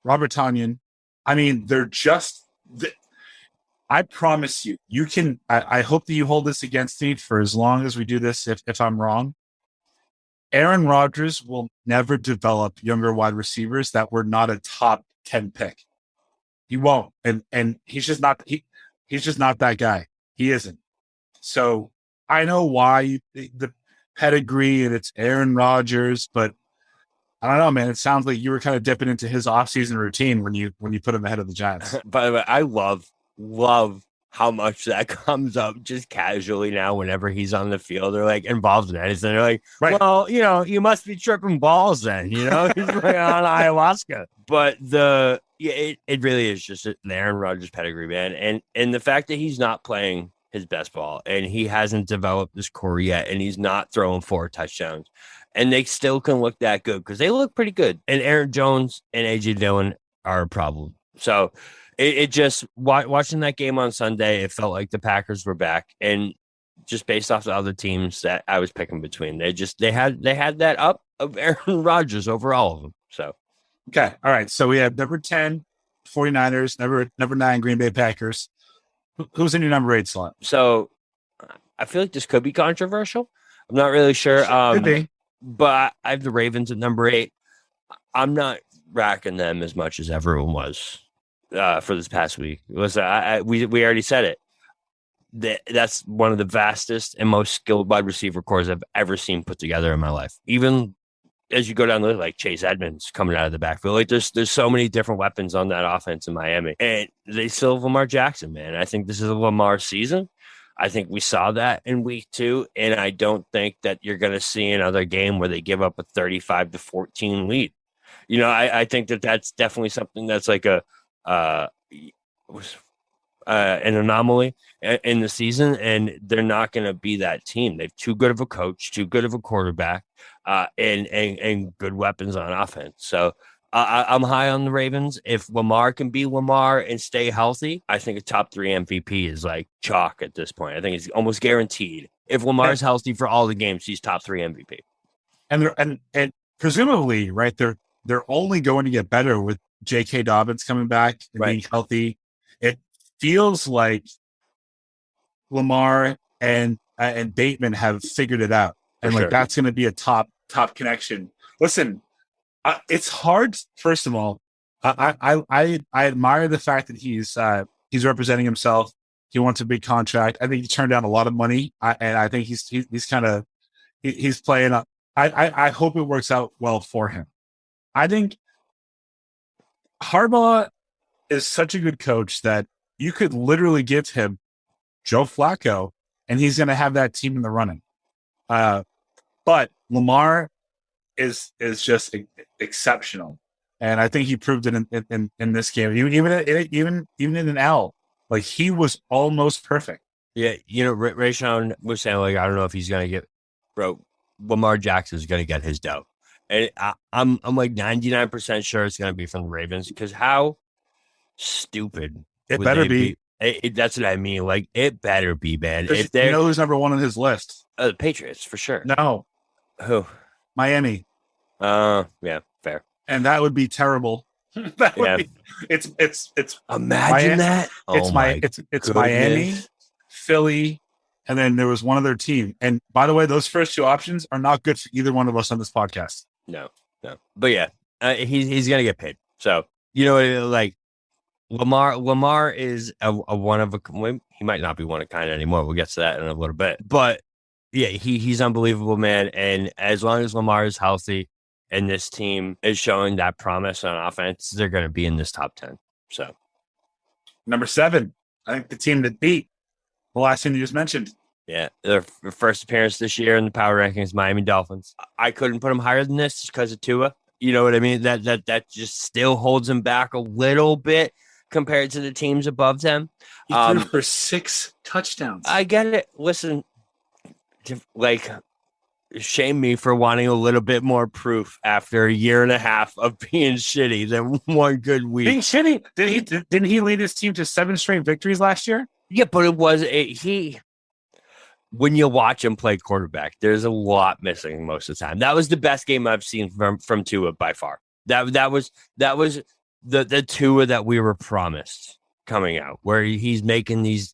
Robert Tonyan. I mean, they're just... I promise you can... I hope that you hold this against me for as long as we do this, if I'm wrong. Aaron Rodgers will never develop younger wide receivers that were not a top 10 pick. He won't. And he's just not that guy. He isn't. So I know why the pedigree and it's Aaron Rodgers, but I don't know, man. It sounds like you were kind of dipping into his offseason routine when you put him ahead of the Giants. By the way, I love how much that comes up just casually now whenever he's on the field or involved in anything. They're like, right. Well, you must be tripping balls then, he's on ayahuasca. But it really is just the Aaron Rodgers pedigree, man. And the fact that he's not playing his best ball and he hasn't developed this core yet and he's not throwing 4 touchdowns and they still can look that good because they look pretty good. And Aaron Jones and AJ Dillon are a problem. So it just watching that game on Sunday, it felt like the Packers were back, and just based off the other teams that I was picking between, they had that up of Aaron Rodgers over all of them. So, okay. All right. So we have number 10, 49ers, number 9, Green Bay Packers. Who's in your number 8 slot? So I feel like this could be controversial. I'm not really sure. Could be. But I have the Ravens at number 8. I'm not racking them as much as everyone was for this past week. We already said it. That's one of the vastest and most skilled wide receiver cores I've ever seen put together in my life. Even as you go down the list, like Chase Edmonds coming out of the backfield, like there's so many different weapons on that offense in Miami, and they still have Lamar Jackson, man. I think this is a Lamar season. I think we saw that in week 2, and I don't think that you're going to see another game where they give up a 35-14 lead. I think that's definitely something that's like an anomaly in the season, and they're not going to be that team. They've too good of a coach, too good of a quarterback, and good weapons on offense. So I'm high on the Ravens. If Lamar can be Lamar and stay healthy, I think a top 3 MVP is like chalk at this point. I think it's almost guaranteed. If Lamar's healthy for all the games, he's top 3 MVP. And presumably, right, they're only going to get better with J.K. Dobbins coming back and being healthy. It feels like Lamar and Bateman have figured it out, and that's going to be a top connection. Listen, it's hard. First of all, I admire the fact that he's representing himself. He wants a big contract. I think he turned down a lot of money, and I think he's playing up. I hope it works out well for him. I think Harbaugh is such a good coach that you could literally give him Joe Flacco, and he's going to have that team in the running. But Lamar is just exceptional, and I think he proved it in this game. Even in an L, like he was almost perfect. Yeah, Rayshawn was saying like I don't know if he's going to get, bro. Lamar Jackson is going to get his dough, and I'm like 99% sure it's going to be from the Ravens, because how stupid it better be. That's what I mean. Like it better be, man. If you know who's number 1 on his list? The Patriots for sure. No, who? Miami. Yeah, fair. And that would be terrible. That would be. It's. Imagine that. It's Miami, Philly, and then there was one other team. And by the way, those first 2 options are not good for either one of us on this podcast. No. But yeah, he's gonna get paid. So like Lamar is a one of a. He might not be one of a kind anymore. We'll get to that in a little bit. But yeah, he's unbelievable, man. And as long as Lamar is healthy and this team is showing that promise on offense, they're going to be in this top 10. So, number 7, I think the team that beat the last team you just mentioned. Yeah, their first appearance this year in the power rankings, Miami Dolphins. I couldn't put them higher than this just because of Tua. You know what I mean? That just still holds them back a little bit compared to the teams above them. He threw for 6 touchdowns. I get it. Listen, like, shame me for wanting a little bit more proof after a year and a half of being shitty than one good week. Being shitty? Didn't he lead his team to 7 straight victories last year? Yeah, but it was when you watch him play quarterback, there's a lot missing most of the time. That was the best game I've seen from Tua by far. That was the Tua that we were promised coming out, where he's making these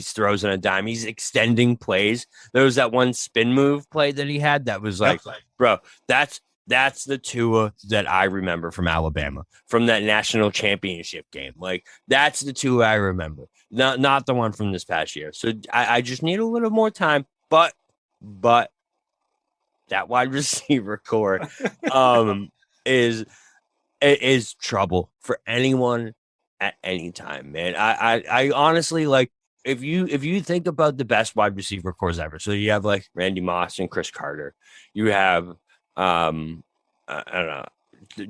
throws on a dime. He's extending plays. There was that one spin move play that he had that was like, bro, that's the Tua that I remember from Alabama, from that national championship game. Like, that's the Tua I remember, not the one from this past year. So I just need a little more time, but that wide receiver core is trouble for anyone at any time, man. I honestly, like, if you think about the best wide receiver cores ever, so you have like Randy Moss and Chris Carter, you have I don't know,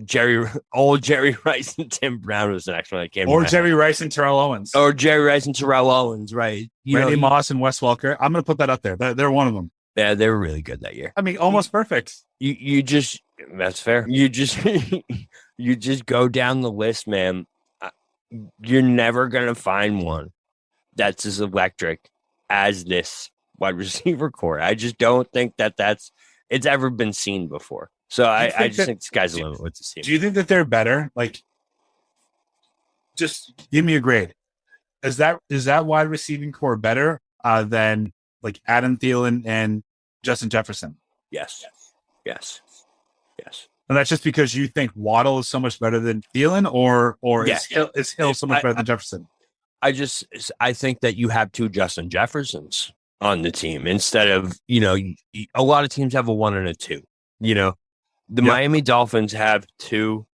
Jerry Rice and Tim Brown was the next one that came. Or Jerry Rice and Terrell Owens. Right? Randy Moss and Wes Welker. I'm gonna put that up there. They're one of them. Yeah, they were really good that year. I mean, almost perfect. You just, that's fair. You just go down the list, man. You're never going to find one that's as electric as this wide receiver core. I just don't think it's ever been seen before. So I just think the sky's the limit with this team. Do you think that they're better? Like, just give me a grade. Is that wide receiving core better than like Adam Thielen and Justin Jefferson? Yes. And that's just because you think Waddle is so much better than Thielen, or is Hill so much better than Jefferson? I think that you have 2 Justin Jeffersons on the team instead of, a lot of teams have a 1 and a 2, The Miami Dolphins have two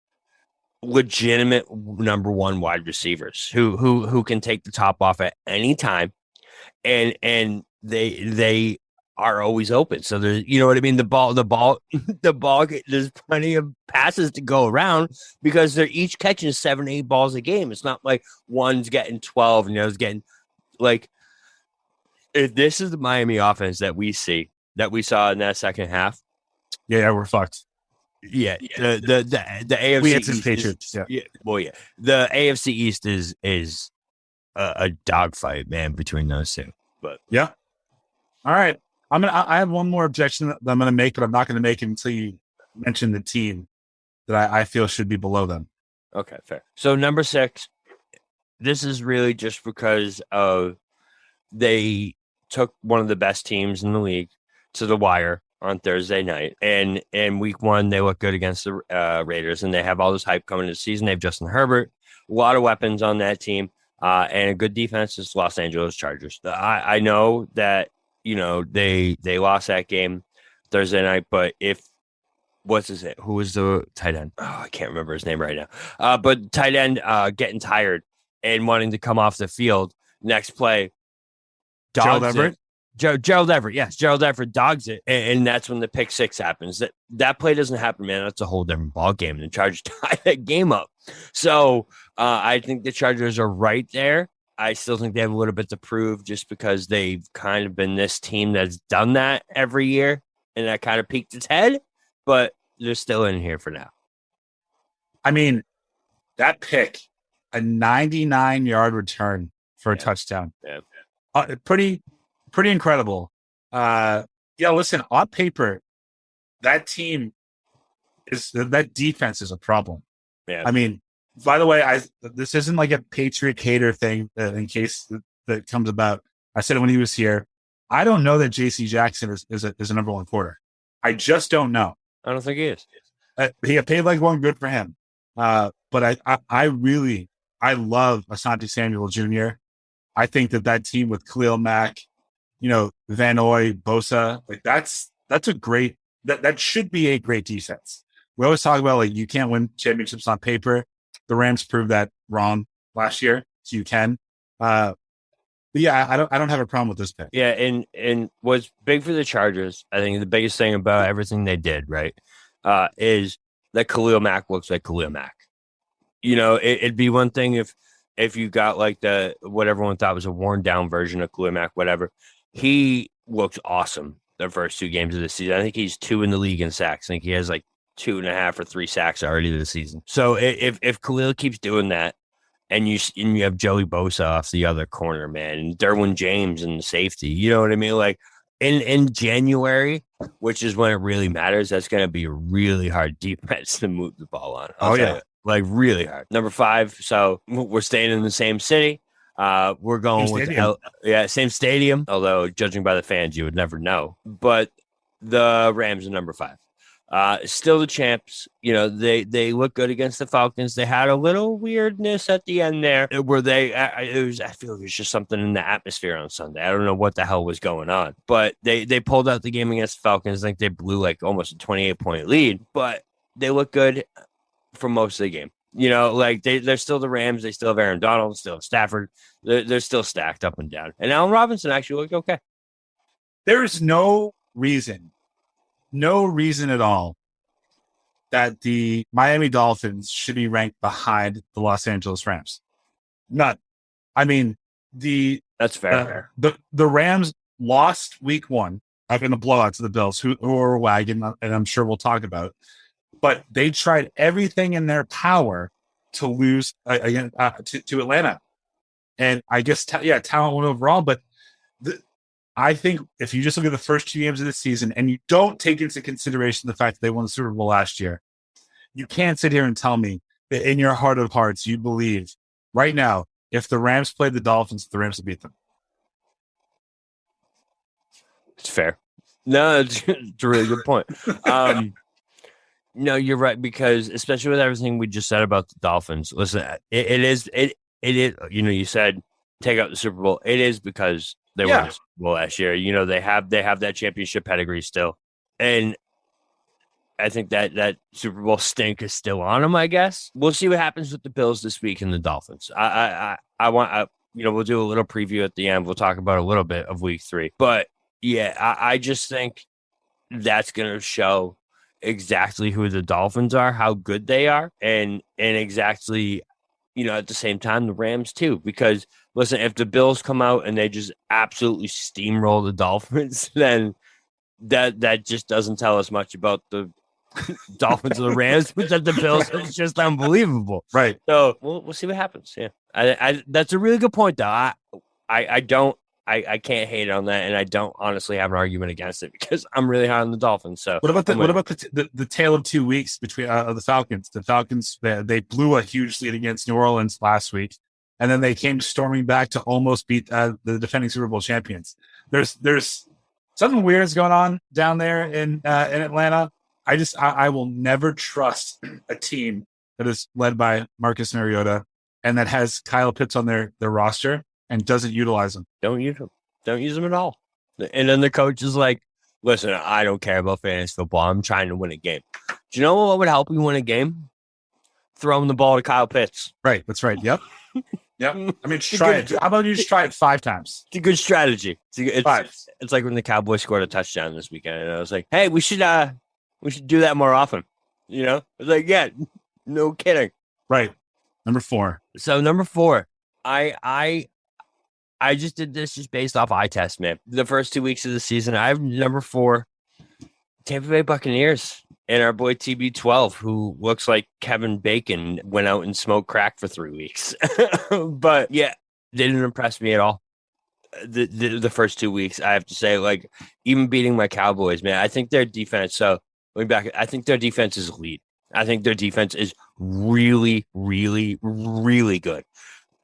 legitimate number one wide receivers who can take the top off at any time, and they are always open. So there's, you know what I mean? The ball, there's plenty of passes to go around because they're each catching 7-8 balls a game. It's not like one's getting 12 and the other's getting like, if this is the Miami offense that we saw in that second half. Yeah, we're fucked. Yeah. The AFC we had some East Patriots. The AFC East is a dogfight, man, between those two. But yeah. All right. I have one more objection that I'm going to make, but I'm not going to make it until you mention the team that I feel should be below them. Okay, fair. So number 6, this is really just because they took one of the best teams in the league to the wire on Thursday night. And in week 1, they look good against the Raiders, and they have all this hype coming into the season. They have Justin Herbert, a lot of weapons on that team, and a good defense is Los Angeles Chargers. I know that, you know, they lost that game Thursday night, but who was the tight end? Oh, I can't remember his name right now. But tight end getting tired and wanting to come off the field. Next play, Gerald Everett. Gerald Everett, yes, Gerald Everett dogs it, and that's when the pick 6 happens. That play doesn't happen, man. That's a whole different ball game. The Chargers tie that game up. So I think the Chargers are right there. I still think they have a little bit to prove just because they've kind of been this team that's done that every year, and that kind of peaked its head, but they're still in here for now. I mean, that pick, a 99-yard return for a touchdown. Yeah. Pretty incredible. Listen, on paper, that defense is a problem. Yeah. I mean, by the way, this isn't like a Patriot hater thing in case that comes about. I said it when he was here. I don't know that J.C. Jackson is a number one quarter. I just don't know. I don't think he is. He got paid like one, good for him. But I love Asante Samuel Jr. I think that team with Khalil Mack, Van Noy, Bosa, like that's a great, that should be a great defense. We always talk about like you can't win championships on paper. The Rams proved that wrong last year, so you can. But yeah, I don't have a problem with this pick. Yeah, and what's big for the Chargers, I think the biggest thing about everything they did, right, is that Khalil Mack looks like Khalil Mack. It'd be one thing if you got like what everyone thought was a worn down version of Khalil Mack, whatever. He looks awesome the first 2 games of the season. I think he's 2 in the league in sacks. I think he has like 2.5 or 3 sacks already this season. So if Khalil keeps doing that, and you have Joey Bosa off the other corner, man, and Derwin James in the safety, you know what I mean? Like in January, which is when it really matters, that's going to be a really hard defense to move the ball on. Like really hard. Number 5. So we're staying in the same city. We're going with same stadium. Although judging by the fans, you would never know. But the Rams are number 5. Still the champs. They look good against the Falcons. They had a little weirdness at the end there where I feel like it was just something in the atmosphere on Sunday. I don't know what the hell was going on, but they pulled out the game against the Falcons. I think they blew like almost a 28-point lead, but they look good for most of the game. Like they're still the Rams. They still have Aaron Donald, still have Stafford. They're still stacked up and down. And Allen Robinson actually looked okay. There is no reason at all that the Miami Dolphins should be ranked behind the Los Angeles Rams. None. I mean, that's fair. The Rams lost week 1 after in the blowout to the Bills, who are a wagon, and I'm sure we'll talk about. But they tried everything in their power to lose again to Atlanta, and I guess talent went overall. But I think if you just look at the first 2 games of the season and you don't take into consideration the fact that they won the Super Bowl last year, you can't sit here and tell me that in your heart of hearts you believe right now if the Rams played the Dolphins, the Rams would beat them. It's fair. No, it's a really good point. No, you're right, because especially with everything we just said about the Dolphins, listen, it is. You said take out the Super Bowl. It is because they won the Super Bowl last year. They have that championship pedigree still, and I think that Super Bowl stink is still on them, I guess. We'll see what happens with the Bills this week and the Dolphins. We'll do a little preview at the end. We'll talk about a little bit of week 3. But yeah, I just think that's going to show exactly who the Dolphins are, how good they are, and exactly, at the same time, the Rams too. Because listen, if the Bills come out and they just absolutely steamroll the Dolphins, then that just doesn't tell us much about the Dolphins or the Rams, but that the Bills is just unbelievable. Right. So we'll see what happens. Yeah. I that's a really good point though. I can't hate on that, and I don't honestly have an argument against it because I'm really high on the Dolphins. So what about the tale of 2 weeks between the Falcons? The Falcons, they blew a huge lead against New Orleans last week, and then they came storming back to almost beat the defending Super Bowl champions. There's something weird is going on down there in Atlanta. I will never trust a team that is led by Marcus Mariota and that has Kyle Pitts on their roster and doesn't utilize them. Don't use them. Don't use them at all. And then the coach is like, listen, I don't care about fantasy football. I'm trying to win a game. Do you know what would help you win a game? Throwing the ball to Kyle Pitts. Right. That's right. Yep. Yep. I mean, try it. How about you just try it 5 times? It's a good strategy. It's like when the Cowboys scored a touchdown this weekend, and I was like, hey, we should do that more often. I was like, yeah, no kidding. Right. Number 4. So number 4, I just did this just based off eye test, man. The first 2 weeks of the season, I have number 4, Tampa Bay Buccaneers, and our boy TB12, who looks like Kevin Bacon went out and smoked crack for 3 weeks. But yeah, they didn't impress me at all. The first 2 weeks, I have to say, like even beating my Cowboys, man, I think their defense. So I think their defense is elite. I think their defense is really, really, really good.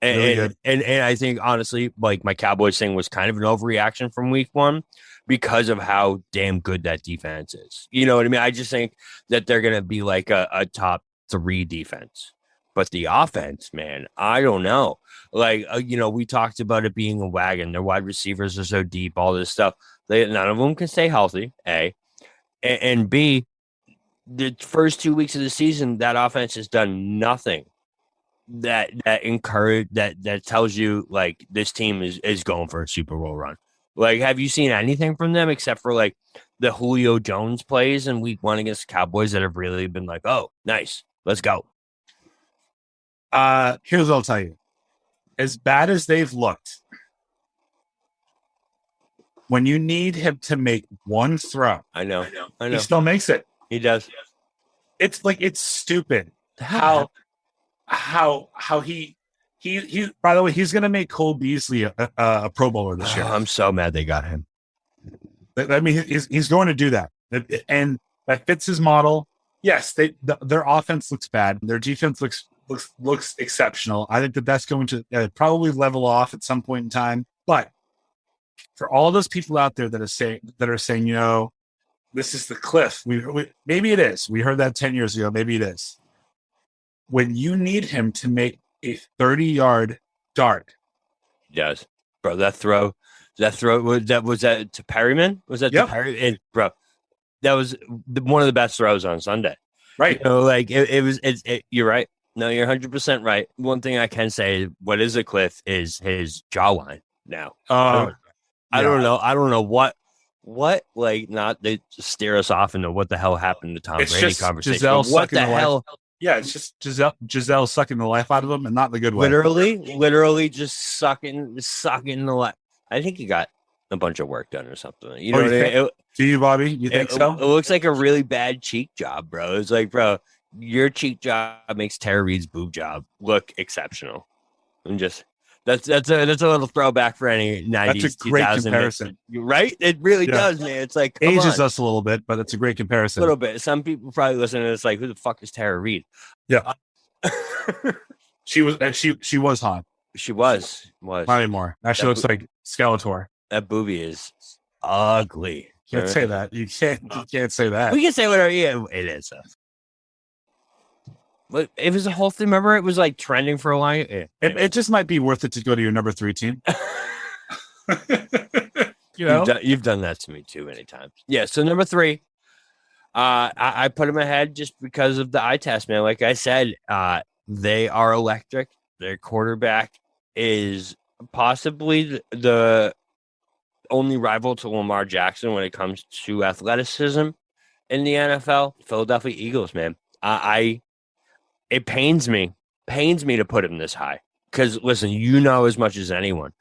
And I think, honestly, like my Cowboys thing was kind of an overreaction from week 1 because of how damn good that defense is. You know what I mean? I just think that they're going to be like a top 3 defense. But the offense, man, I don't know. Like, we talked about it being a wagon. Their wide receivers are so deep, all this stuff. None of them can stay healthy, A. And B, the first 2 weeks of the season, that offense has done nothing that tells you like this team is going for a Super Bowl run. Like, have you seen anything from them except for like the Julio Jones plays in week 1 against the Cowboys that have really been like, oh, nice, let's go. Here's what I'll tell you. As bad as they've looked, when you need him to make one throw, I know. He still makes it. He does. It's stupid how he by the way, he's going to make Cole Beasley a Pro Bowler this year. I'm so mad they got him. I mean, he's going to do that. And that fits his model. Yes, their offense looks bad. Their defense looks exceptional. I think that's going to probably level off at some point in time. But for all those people out there that are saying, this is the cliff. Maybe it is. We heard that 10 years ago. Maybe it is. When you need him to make a 30-yard dart, he does, bro. That throw was that to Perryman? Was that to Perryman? Bro, that was one of the best throws on Sunday. Right. You're right. No, you're 100% right. One thing I can say, what is a cliff is his jawline now. I don't know what like not they steer us off into what the hell happened to Tom Brady conversation. Giselle what the hell? Yeah, it's just Giselle sucking the life out of him, and not the good way. Literally just sucking the life. I think he got a bunch of work done or something. You know what I mean? Do you, Bobby? You think so? It looks like a really bad cheek job, bro. It's like, bro, your cheek job makes Tara Reid's boob job look exceptional. I'm just that's a little throwback for any 90s. That's a great comparison. Right? It really does, man. It's like ages us a little bit, but it's a great comparison. A little bit. Some people probably listen to this like, who the fuck is Tara Reid? Yeah. She was hot. She was. Not anymore. Now she looks like Skeletor. That boobie is ugly. You can't say that. You can't say that. We can say whatever. Yeah, it is. But it was a whole thing. Remember, it was like trending for a while. Yeah. It just might be worth it to go to your number 3 team. You've done that to me too many times. Yeah. So number 3, I put them ahead just because of the eye test, man. Like I said, they are electric. Their quarterback is possibly the only rival to Lamar Jackson when it comes to athleticism in the NFL. Philadelphia Eagles, man. It pains me to put him this high because listen, you know as much as anyone,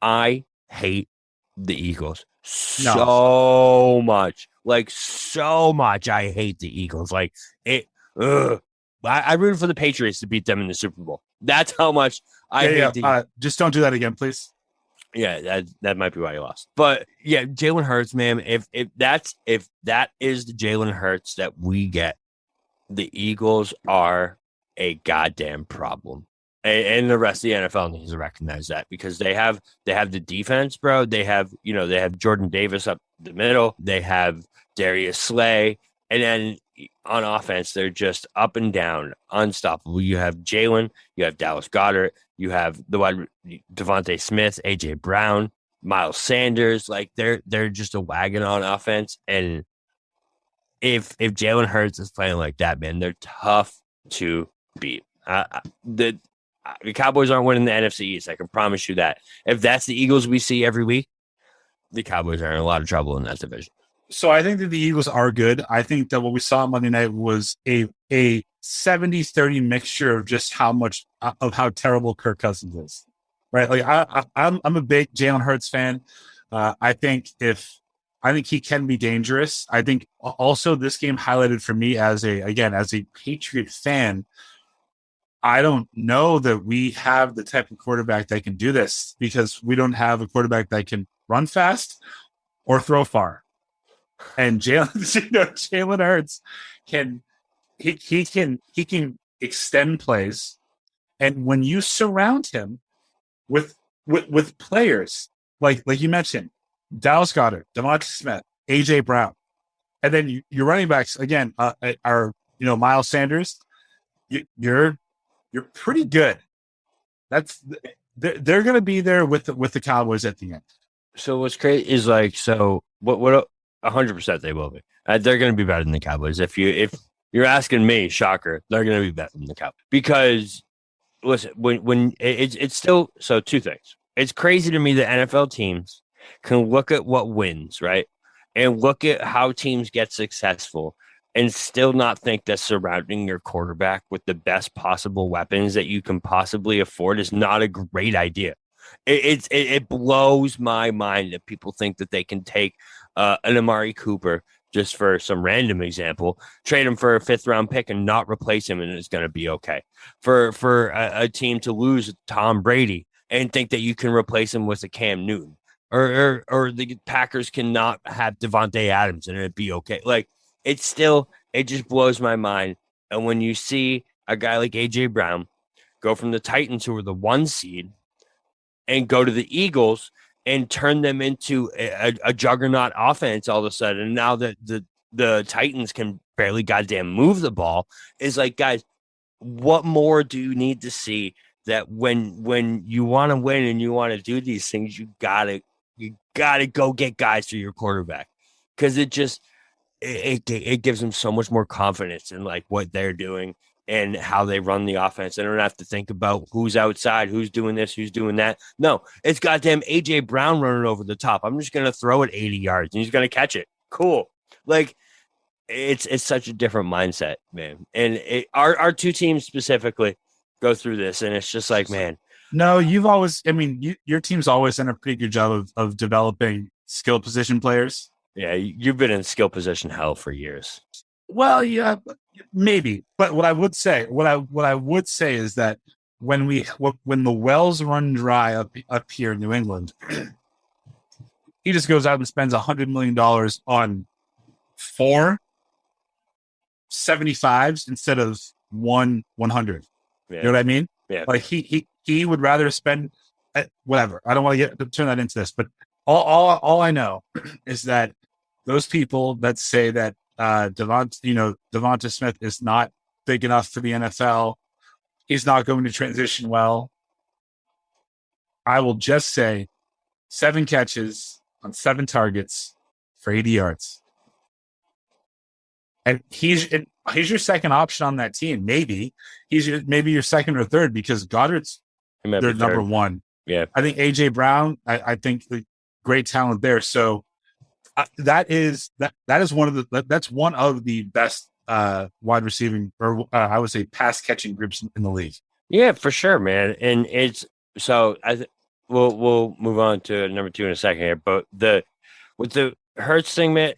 I hate the Eagles so much, like so much. I hate the Eagles. Like it. I rooted for the Patriots to beat them in the Super Bowl. That's how much I hate. Just don't do that again, please. Yeah, that might be why he lost. But yeah, Jalen Hurts, man. If that is the Jalen Hurts that we get, the Eagles are a goddamn problem. And the rest of the NFL needs to recognize that because they have the defense, bro. They have Jordan Davis up the middle. They have Darius Slay, and then on offense, they're just up and down, unstoppable. You have Jalen, you have Dallas Goedert, you have Devontae Smith, AJ Brown, Miles Sanders. Like they're just a wagon on offense. And if Jalen Hurts is playing like that, man, they're tough to beat. The Cowboys aren't winning the NFC East. I can promise you that. If that's the Eagles we see every week, the Cowboys are in a lot of trouble in that division. So I think that the Eagles are good. I think that what we saw on Monday night was a 70-30 mixture of just how terrible Kirk Cousins is. Right? Like I'm a big Jalen Hurts fan. I think he can be dangerous. I think also this game highlighted for me as a Patriot fan. I don't know that we have the type of quarterback that can do this because we don't have a quarterback that can run fast or throw far. And Jalen Hurts can extend plays, and when you surround him with players like you mentioned, Dallas Goedert, Devontae Smith, AJ Brown, and then your running backs again are Miles Sanders, you're pretty good. They're going to be there with the Cowboys at the end. So what's great is like what 100% they will be. They're going to be better than the Cowboys. If you're asking me, shocker, they're going to be better than the Cowboys because listen, when it's still so two things. It's crazy to me that NFL teams can look at what wins, right, and look at how teams get successful and still not think that surrounding your quarterback with the best possible weapons that you can possibly afford is not a great idea. It blows my mind that people think that they can take an Amari Cooper, just for some random example, trade him for a 5th round pick and not replace him, and it's going to be okay. For a team to lose Tom Brady and think that you can replace him with a Cam Newton, or the Packers cannot have Devontae Adams and it'd be okay. Like it just blows my mind. And when you see a guy like AJ Brown go from the Titans, who were the 1 seed, and go to the Eagles and turn them into a juggernaut offense all of a sudden. And now that the Titans can barely goddamn move the ball, is like, guys, what more do you need to see that when you want to win and you want to do these things, you gotta go get guys for your quarterback. Because it gives them so much more confidence in like what they're doing and how they run the offense. They don't have to think about who's outside, who's doing this, who's doing that. No, it's goddamn AJ Brown running over the top. I'm just going to throw it 80 yards and he's going to catch it. Cool. Like it's such a different mindset, man. And our two teams specifically go through this, and it's just like, man. No, your team's always done a pretty good job of developing skill position players. Yeah, you've been in skill position hell for years. Well, yeah, maybe. But what I would say is that when the wells run dry up here in New England, he just goes out and spends $100 million on 4 75s instead of 100. Yeah. You know what I mean? Yeah. Like he would rather spend whatever. I don't want to turn that into this, but all I know is that those people that say that Devonta Smith is not big enough for the NFL, he's not going to transition well. I will just say 7 catches on 7 targets for 80 yards. And he's your second option on that team. Maybe he's maybe your second or third because Goddard's their number one. Yeah, I think AJ Brown. I think great talent there. So that is one of the best wide receiving or I would say pass catching groups in the league. Yeah, for sure, man. And it's so we'll move on to number 2 in a second here. But with the Hurts thing, man,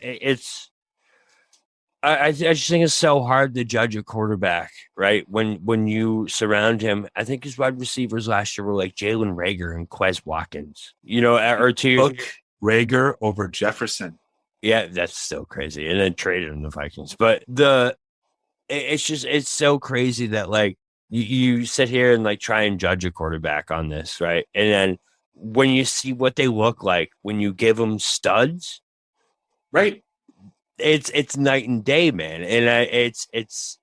I just think it's so hard to judge a quarterback, right? When you surround him, I think his wide receivers last year were like Jalen Reagor and Quez Watkins, or Took Reagor over Jefferson. Yeah, that's still crazy. And then traded him to the Vikings. But it's so crazy that like you sit here and like try and judge a quarterback on this, right? And then when you see what they look like when you give them studs, right? It's night and day, man. And it's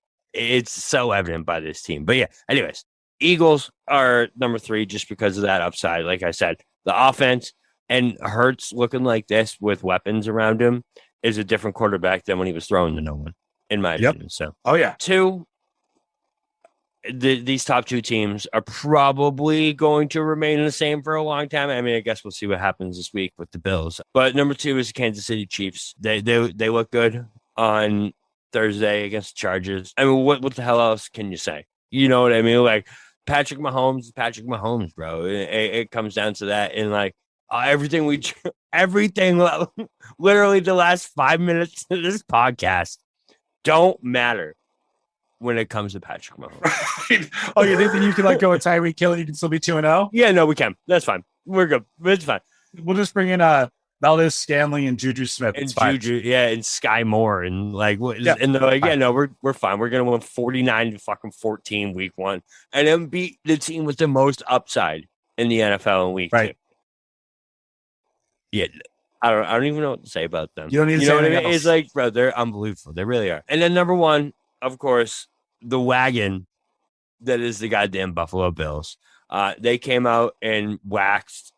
so evident by this team. But yeah, anyways, Eagles are number 3 just because of that upside. Like I said, the offense and Hurts looking like this with weapons around him is a different quarterback than when he was throwing to no one, in my opinion. So, 2, these top 2 teams are probably going to remain the same for a long time. I mean, I guess we'll see what happens this week with the Bills. But number 2 is the Kansas City Chiefs. They look good on Thursday against the Chargers. I mean, what the hell else can you say? You know what I mean? Like Patrick Mahomes is Patrick Mahomes, bro. It comes down to that. And like everything literally the last 5 minutes of this podcast don't matter when it comes to Patrick Mahomes. Oh, you think that you can like go with Tyreek Hill and you can still be 2-0? Yeah, no, we can. That's fine. We're good. It's fine. We'll just bring in Valdez Scanlon and Juju Smith. And Juju, and Sky Moore and like and they're like, yeah, no, we're fine. We're gonna win 49-14 week 1 and then beat the team with the most upside in the NFL in week 2. Yeah. I don't even know what to say about them. You don't need to say anything else. It's like, bro, they're unbelievable. They really are. And then number 1, of course, the wagon that is the goddamn Buffalo Bills. They came out and waxed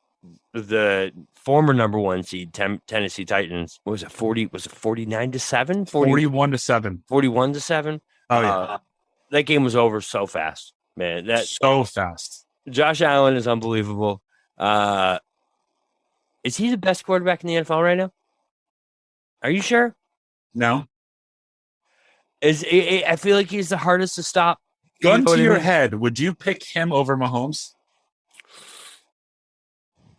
the former number 1 seed Tennessee Titans. What was it? 49-7? 41-7. 41-7. Oh yeah. That game was over so fast, man. So fast. Josh Allen is unbelievable. Is he the best quarterback in the NFL right now? Are you sure? No. I feel like he's the hardest to stop. Gun to your head, would you pick him over Mahomes?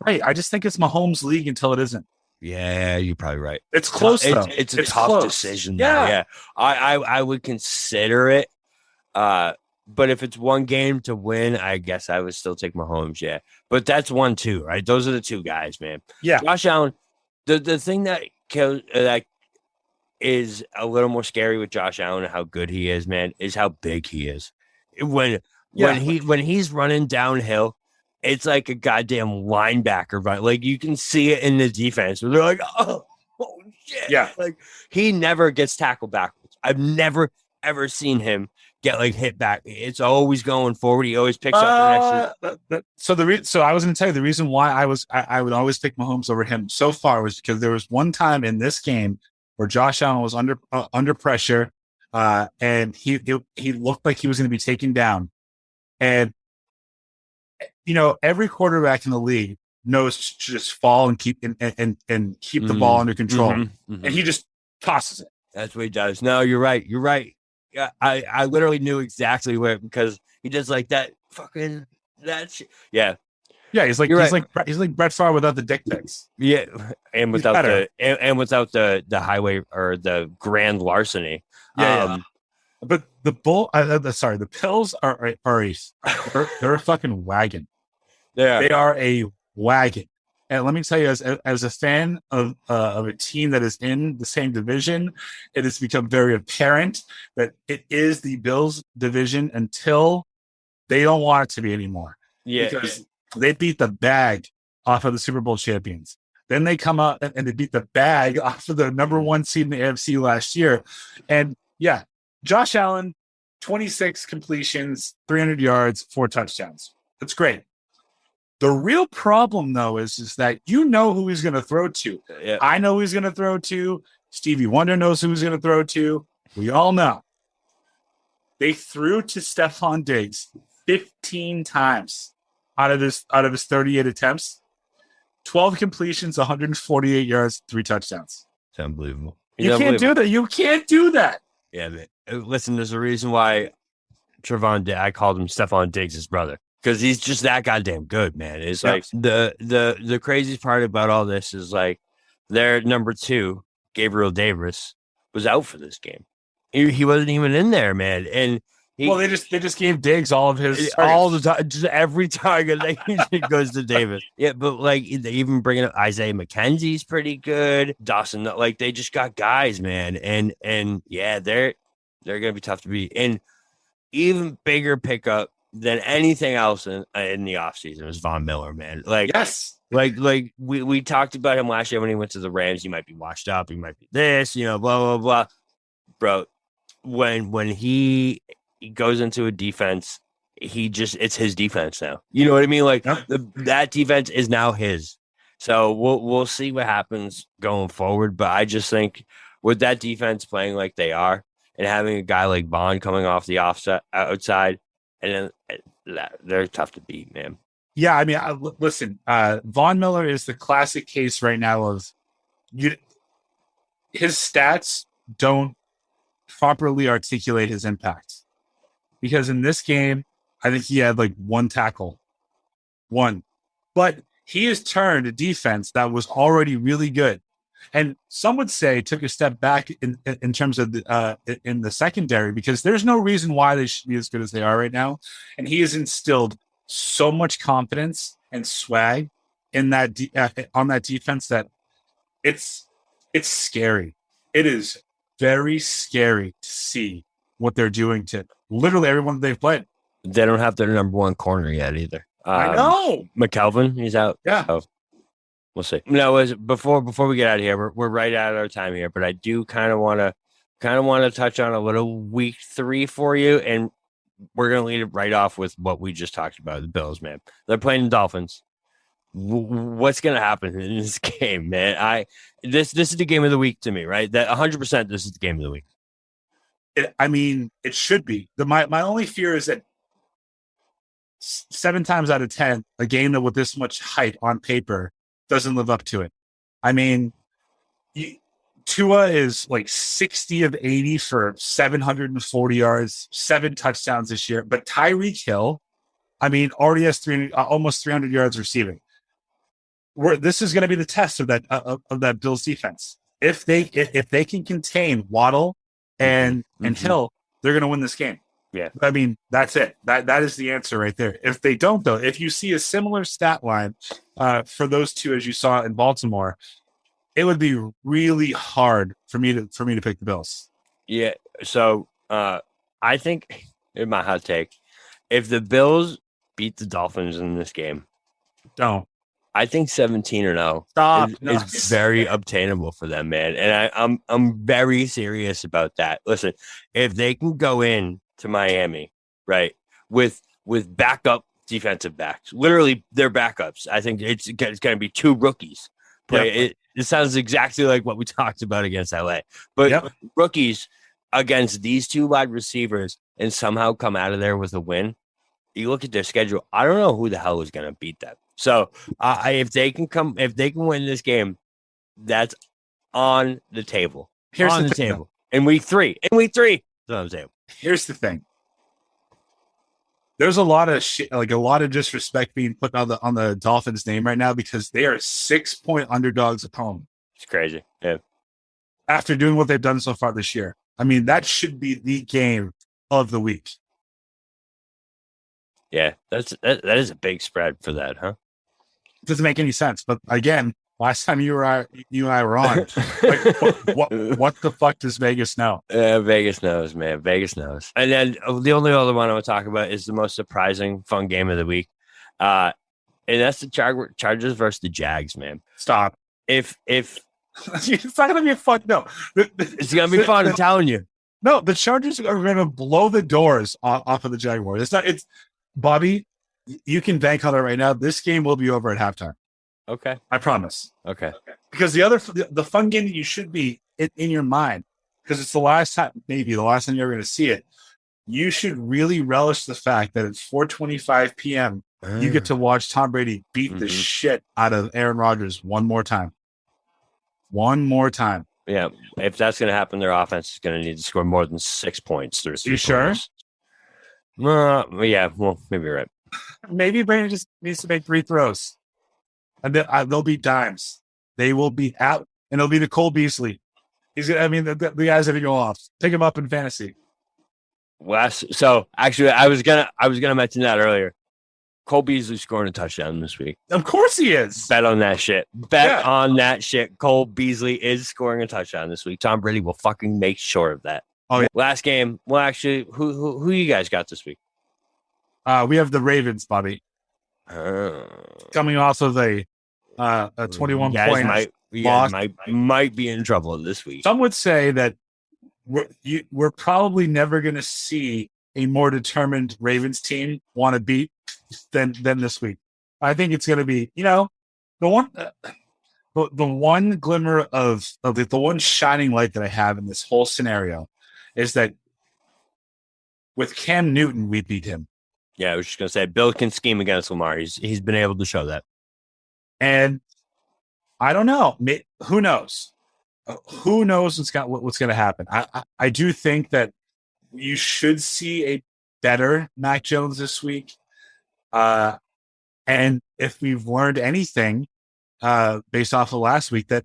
Right. I just think it's Mahomes' league until it isn't. Yeah, you're probably right. It's close, though. It's a tough decision. Yeah. I would consider it. But if it's one game to win, I guess I would still take Mahomes. Yeah. But that's 1-2, right? Those are the 2 guys, man. Yeah. Josh Allen, the thing that kills, that is a little more scary with Josh Allen and how good he is, man, is how big he is. When he's running downhill, it's like a goddamn linebacker, right? Like you can see it in the defense. They're like, oh shit. Yeah. Like he never gets tackled backwards. I've never ever seen him get like hit back. It's always going forward. He always picks up the next. So I was going to tell you the reason why I would always pick Mahomes over him so far was because there was one time in this game where Josh Allen was under pressure, and he looked like he was going to be taken down, and every quarterback in the league knows to just fall and keep and keep the ball under control, and he just tosses it. That's what he does. No, you're right. You're right. Yeah, I literally knew exactly where, because he does like that fucking that shit. Yeah. Yeah, he's like Brett Favre without the dick pics. Yeah, and without the highway or the grand larceny. Yeah, but the Bills are they're a fucking wagon. They are a wagon. And let me tell you, as a fan of a team that is in the same division, it has become very apparent that it is the Bills division until they don't want it to be anymore. Yeah, because they beat the bag off of the Super Bowl champions. Then they come out and they beat the bag off of the number 1 seed in the AFC last year. And yeah, Josh Allen, 26 completions, 300 yards, 4 touchdowns. That's great. The real problem, though, is that who he's going to throw to. Yeah. I know who he's going to throw to. Stevie Wonder knows who he's going to throw to. we all know they threw to Stephon Diggs 15 times out of his 38 attempts, 12 completions, 148 yards, 3 touchdowns. It's unbelievable. You can't do that. You can't do that. Yeah, man. Listen, there's a reason why I called him Stephon Diggs' brother, because he's just that goddamn good, man. It's like the craziest part about all this is like their number 2, Gabriel Davis, was out for this game. He wasn't even in there, man. And they just gave Diggs all of his all the time, just every target that goes to Davis. Yeah, but like they even bringing up Isaiah McKenzie's pretty good. Dawson, like they just got guys, man, and yeah, they're gonna be tough to beat. And even bigger pickup than anything else in the offseason was Von Miller, man. Like yes, like we talked about him last year when he went to the Rams. He might be washed up. He might be this, blah blah blah, bro. When he goes into a defense, it's his defense now. You know what I mean? Like that defense is now his. So we'll see what happens going forward. But I just think with that defense playing like they are and having a guy like Bond coming off the outside, and then they're tough to beat, man. Yeah, I mean, listen, Von Miller is the classic case right now of his stats don't properly articulate his impact. Because in this game, I think he had like 1 tackle. But he has turned a defense that was already really good. And some would say took a step back in terms of in the secondary, because there's no reason why they should be as good as they are right now. And he has instilled so much confidence and swag in that on that defense that it's scary. It is very scary to see what they're doing to literally everyone that they've played. They don't have their number 1 corner yet either. I know. McKelvin, he's out. Yeah. So we'll see. No, before we get out of here, we're right out of our time here, but I do kind of want to touch on a little week 3 for you, and we're going to lead it right off with what we just talked about, the Bills, man. They're playing the Dolphins. What's going to happen in this game, man? This is the game of the week to me, right? That 100% this is the game of the week. It should be. My only fear is that 7 times out of 10, a game that with this much hype on paper doesn't live up to it. I mean, Tua is like 60 of 80 for 740 yards, 7 touchdowns this year. But Tyreek Hill, I mean, already has almost 300 yards receiving. This is going to be the test of that Bills defense. If they can contain Waddle and Hill, they're going to win this game. Yeah. I mean, that's it. That is the answer right there. If they don't, though, if you see a similar stat line for those two as you saw in Baltimore, it would be really hard for me to pick the Bills. Yeah. So I think, in my hot take, if the Bills beat the Dolphins in this game, I think 17-0 is very obtainable for them, man. And I'm very serious about that. Listen, if they can go in to Miami, right, with backup defensive backs, literally their backups, I think it's going to be 2 rookies. It sounds exactly like what we talked about against LA. But rookies against these 2 wide receivers and somehow come out of there with a win. You look at their schedule, I don't know who the hell is going to beat them. So if they can win this game, that's on the table. Here's on the table. In week 3. It's on the table. Here's the thing. There's a lot of shit, like a lot of disrespect being put on the Dolphins name right now because they are 6-point underdogs at home. It's crazy. Yeah. After doing what they've done so far this year. I mean, that should be the game of the week. Yeah, that is a big spread for that, huh? It doesn't make any sense. But again, last time you and I were on, like, what the fuck does Vegas know? Vegas knows, man. Vegas knows. And then the only other one I want to talk about is the most surprising, fun game of the week. And that's the Chargers versus the Jags, man. Stop. If it's not going to be fun. No. It's going to be fun, I'm telling you. No, the Chargers are going to blow the doors off of the Jaguars. It's Bobby, you can bank on it right now. This game will be over at halftime. Okay. I promise. Okay. Because the fun game that you should be in your mind because it's the last time you're ever going to see it. You should really relish the fact that it's 4:25 p.m. You get to watch Tom Brady beat the shit out of Aaron Rodgers one more time. One more time. Yeah, if that's going to happen, their offense is going to need to score more than 6 points. You sure? Yeah, well, maybe you're right. Maybe Brady just needs to make 3 throws. And they'll be dimes. They will be out, and it'll be the Cole Beasley. The guys that are going off. Pick him up in fantasy. So actually, I was gonna mention that earlier. Cole Beasley scoring a touchdown this week. Of course he is. Bet on that shit. On that shit. Cole Beasley is scoring a touchdown this week. Tom Brady will fucking make sure of that. Oh, yeah. Last game. Well, actually, who you guys got this week? We have the Ravens, Bobby. Coming off of a 21 point loss. Might be in trouble this week. Some would say that we're probably never going to see a more determined Ravens team want to beat than this week. I think it's going to be, the one glimmer of the one shining light that I have in this whole scenario is that with Cam Newton, we beat him. Yeah, I was just going to say, Bill can scheme against Lamar. He's been able to show that. And I don't know. Who knows? Who knows what's going to happen? I do think that you should see a better Mac Jones this week. And if we've learned anything based off of last week, that,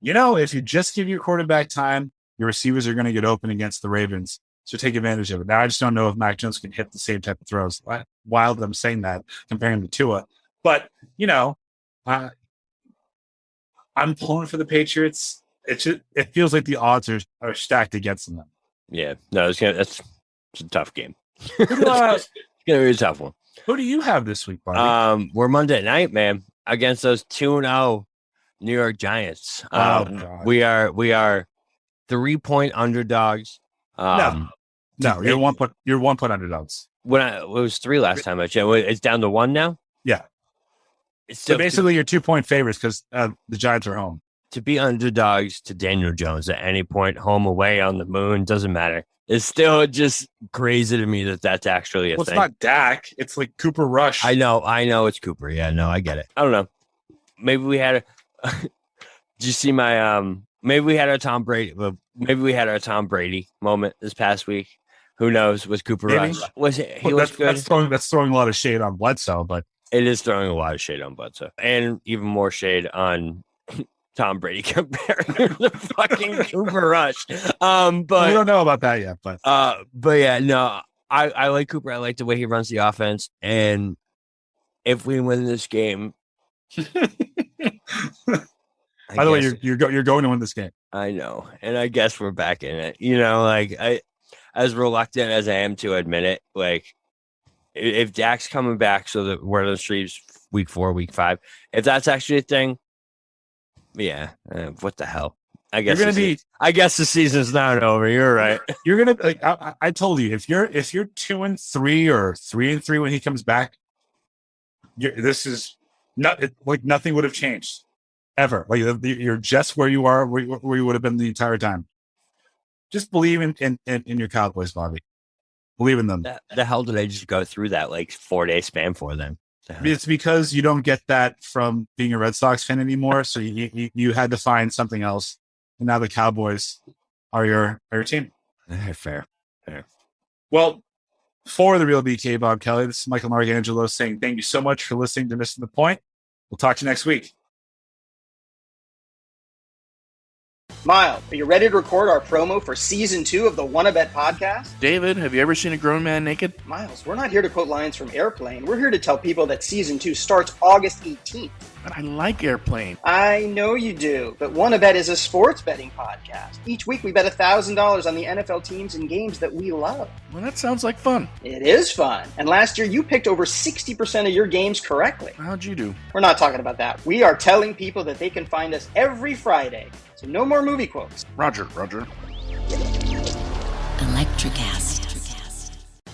if you just give your quarterback time, your receivers are going to get open against the Ravens. So take advantage of it. Now, I just don't know if Mac Jones can hit the same type of throws. Wild that I'm saying that, comparing him to Tua. But, I'm pulling for the Patriots. It feels like the odds are stacked against them. Yeah, no, it's a tough game. It's gonna be a tough one. Who do you have this week, Bobby? We're Monday night, man, against those 2-0 New York Giants. We are 3-point underdogs. No, you're 1 point. You're 1 point underdogs. It was 3 last time I checked. It's down to 1 now. Yeah. So basically, you're 2-point favorites because the Giants are home. To be underdogs to Daniel Jones at any point, home, away, on the moon, doesn't matter. It's still just crazy to me that that's actually a thing. It's not Dak. It's like Cooper Rush. I know it's Cooper. Yeah, no, I get it. I don't know. Maybe we had did you see my maybe we had our Tom Brady moment this past week. Who knows? Was Cooper Rush? Was it? He was good. That's throwing a lot of shade on Bledsoe, but it is throwing a lot of shade on Bledsoe, and even more shade on Tom Brady compared to fucking Cooper Rush. But we don't know about that yet. But yeah, no, I like Cooper. I like the way he runs the offense, and if we win this game, by the way, you're going to win this game. I know, and I guess we're back in it. As reluctant as I am to admit it, like if Dak's coming back, so that we're on the streets week 4, week 5, if that's actually a thing. Yeah, what the hell? I guess the season's not over. You're right. You're gonna. I told you if you're 2-3 or 3-3 when he comes back, this is not like nothing would have changed ever. Like you're just where you are, where you would have been the entire time. Just believe in your Cowboys, Bobby. Believe in them. The hell did I just go through that 4-day span for them? It's because you don't get that from being a Red Sox fan anymore. So you had to find something else. And now the Cowboys are your team. Fair. Well, for the real BK Bob Kelly, this is Michael Margangelo saying thank you so much for listening to Missing the Point. We'll talk to you next week. Miles, are you ready to record our promo for Season 2 of the Wanna Bet podcast? David, have you ever seen a grown man naked? Miles, we're not here to quote lines from Airplane. We're here to tell people that Season 2 starts August 18th. But I like Airplane. I know you do, but Wanna Bet is a sports betting podcast. Each week we bet $1,000 on the NFL teams and games that we love. Well, that sounds like fun. It is fun. And last year you picked over 60% of your games correctly. How'd you do? We're not talking about that. We are telling people that they can find us every Friday. So no more movie quotes. Roger. Electricast.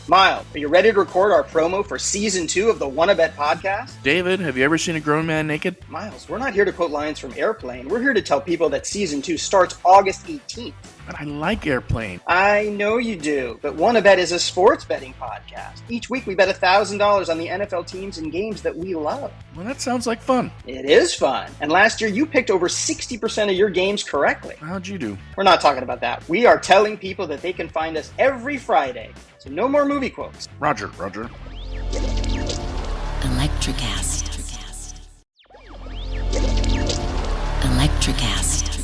Miles, are you ready to record our promo for Season 2 of the Wanna Bet podcast? David, have you ever seen a grown man naked? Miles, we're not here to quote lines from Airplane. We're here to tell people that Season 2 starts August 18th. But I like airplane. I know you do, but Wanna Bet is a sports betting podcast. Each week we bet $1,000 on the NFL teams and games that we love. Well, that sounds like fun. It is fun. And last year you picked over 60% of your games correctly. How'd you do? We're not talking about that. We are telling people that they can find us every Friday. So no more movie quotes. Roger. Electricast. Electricast.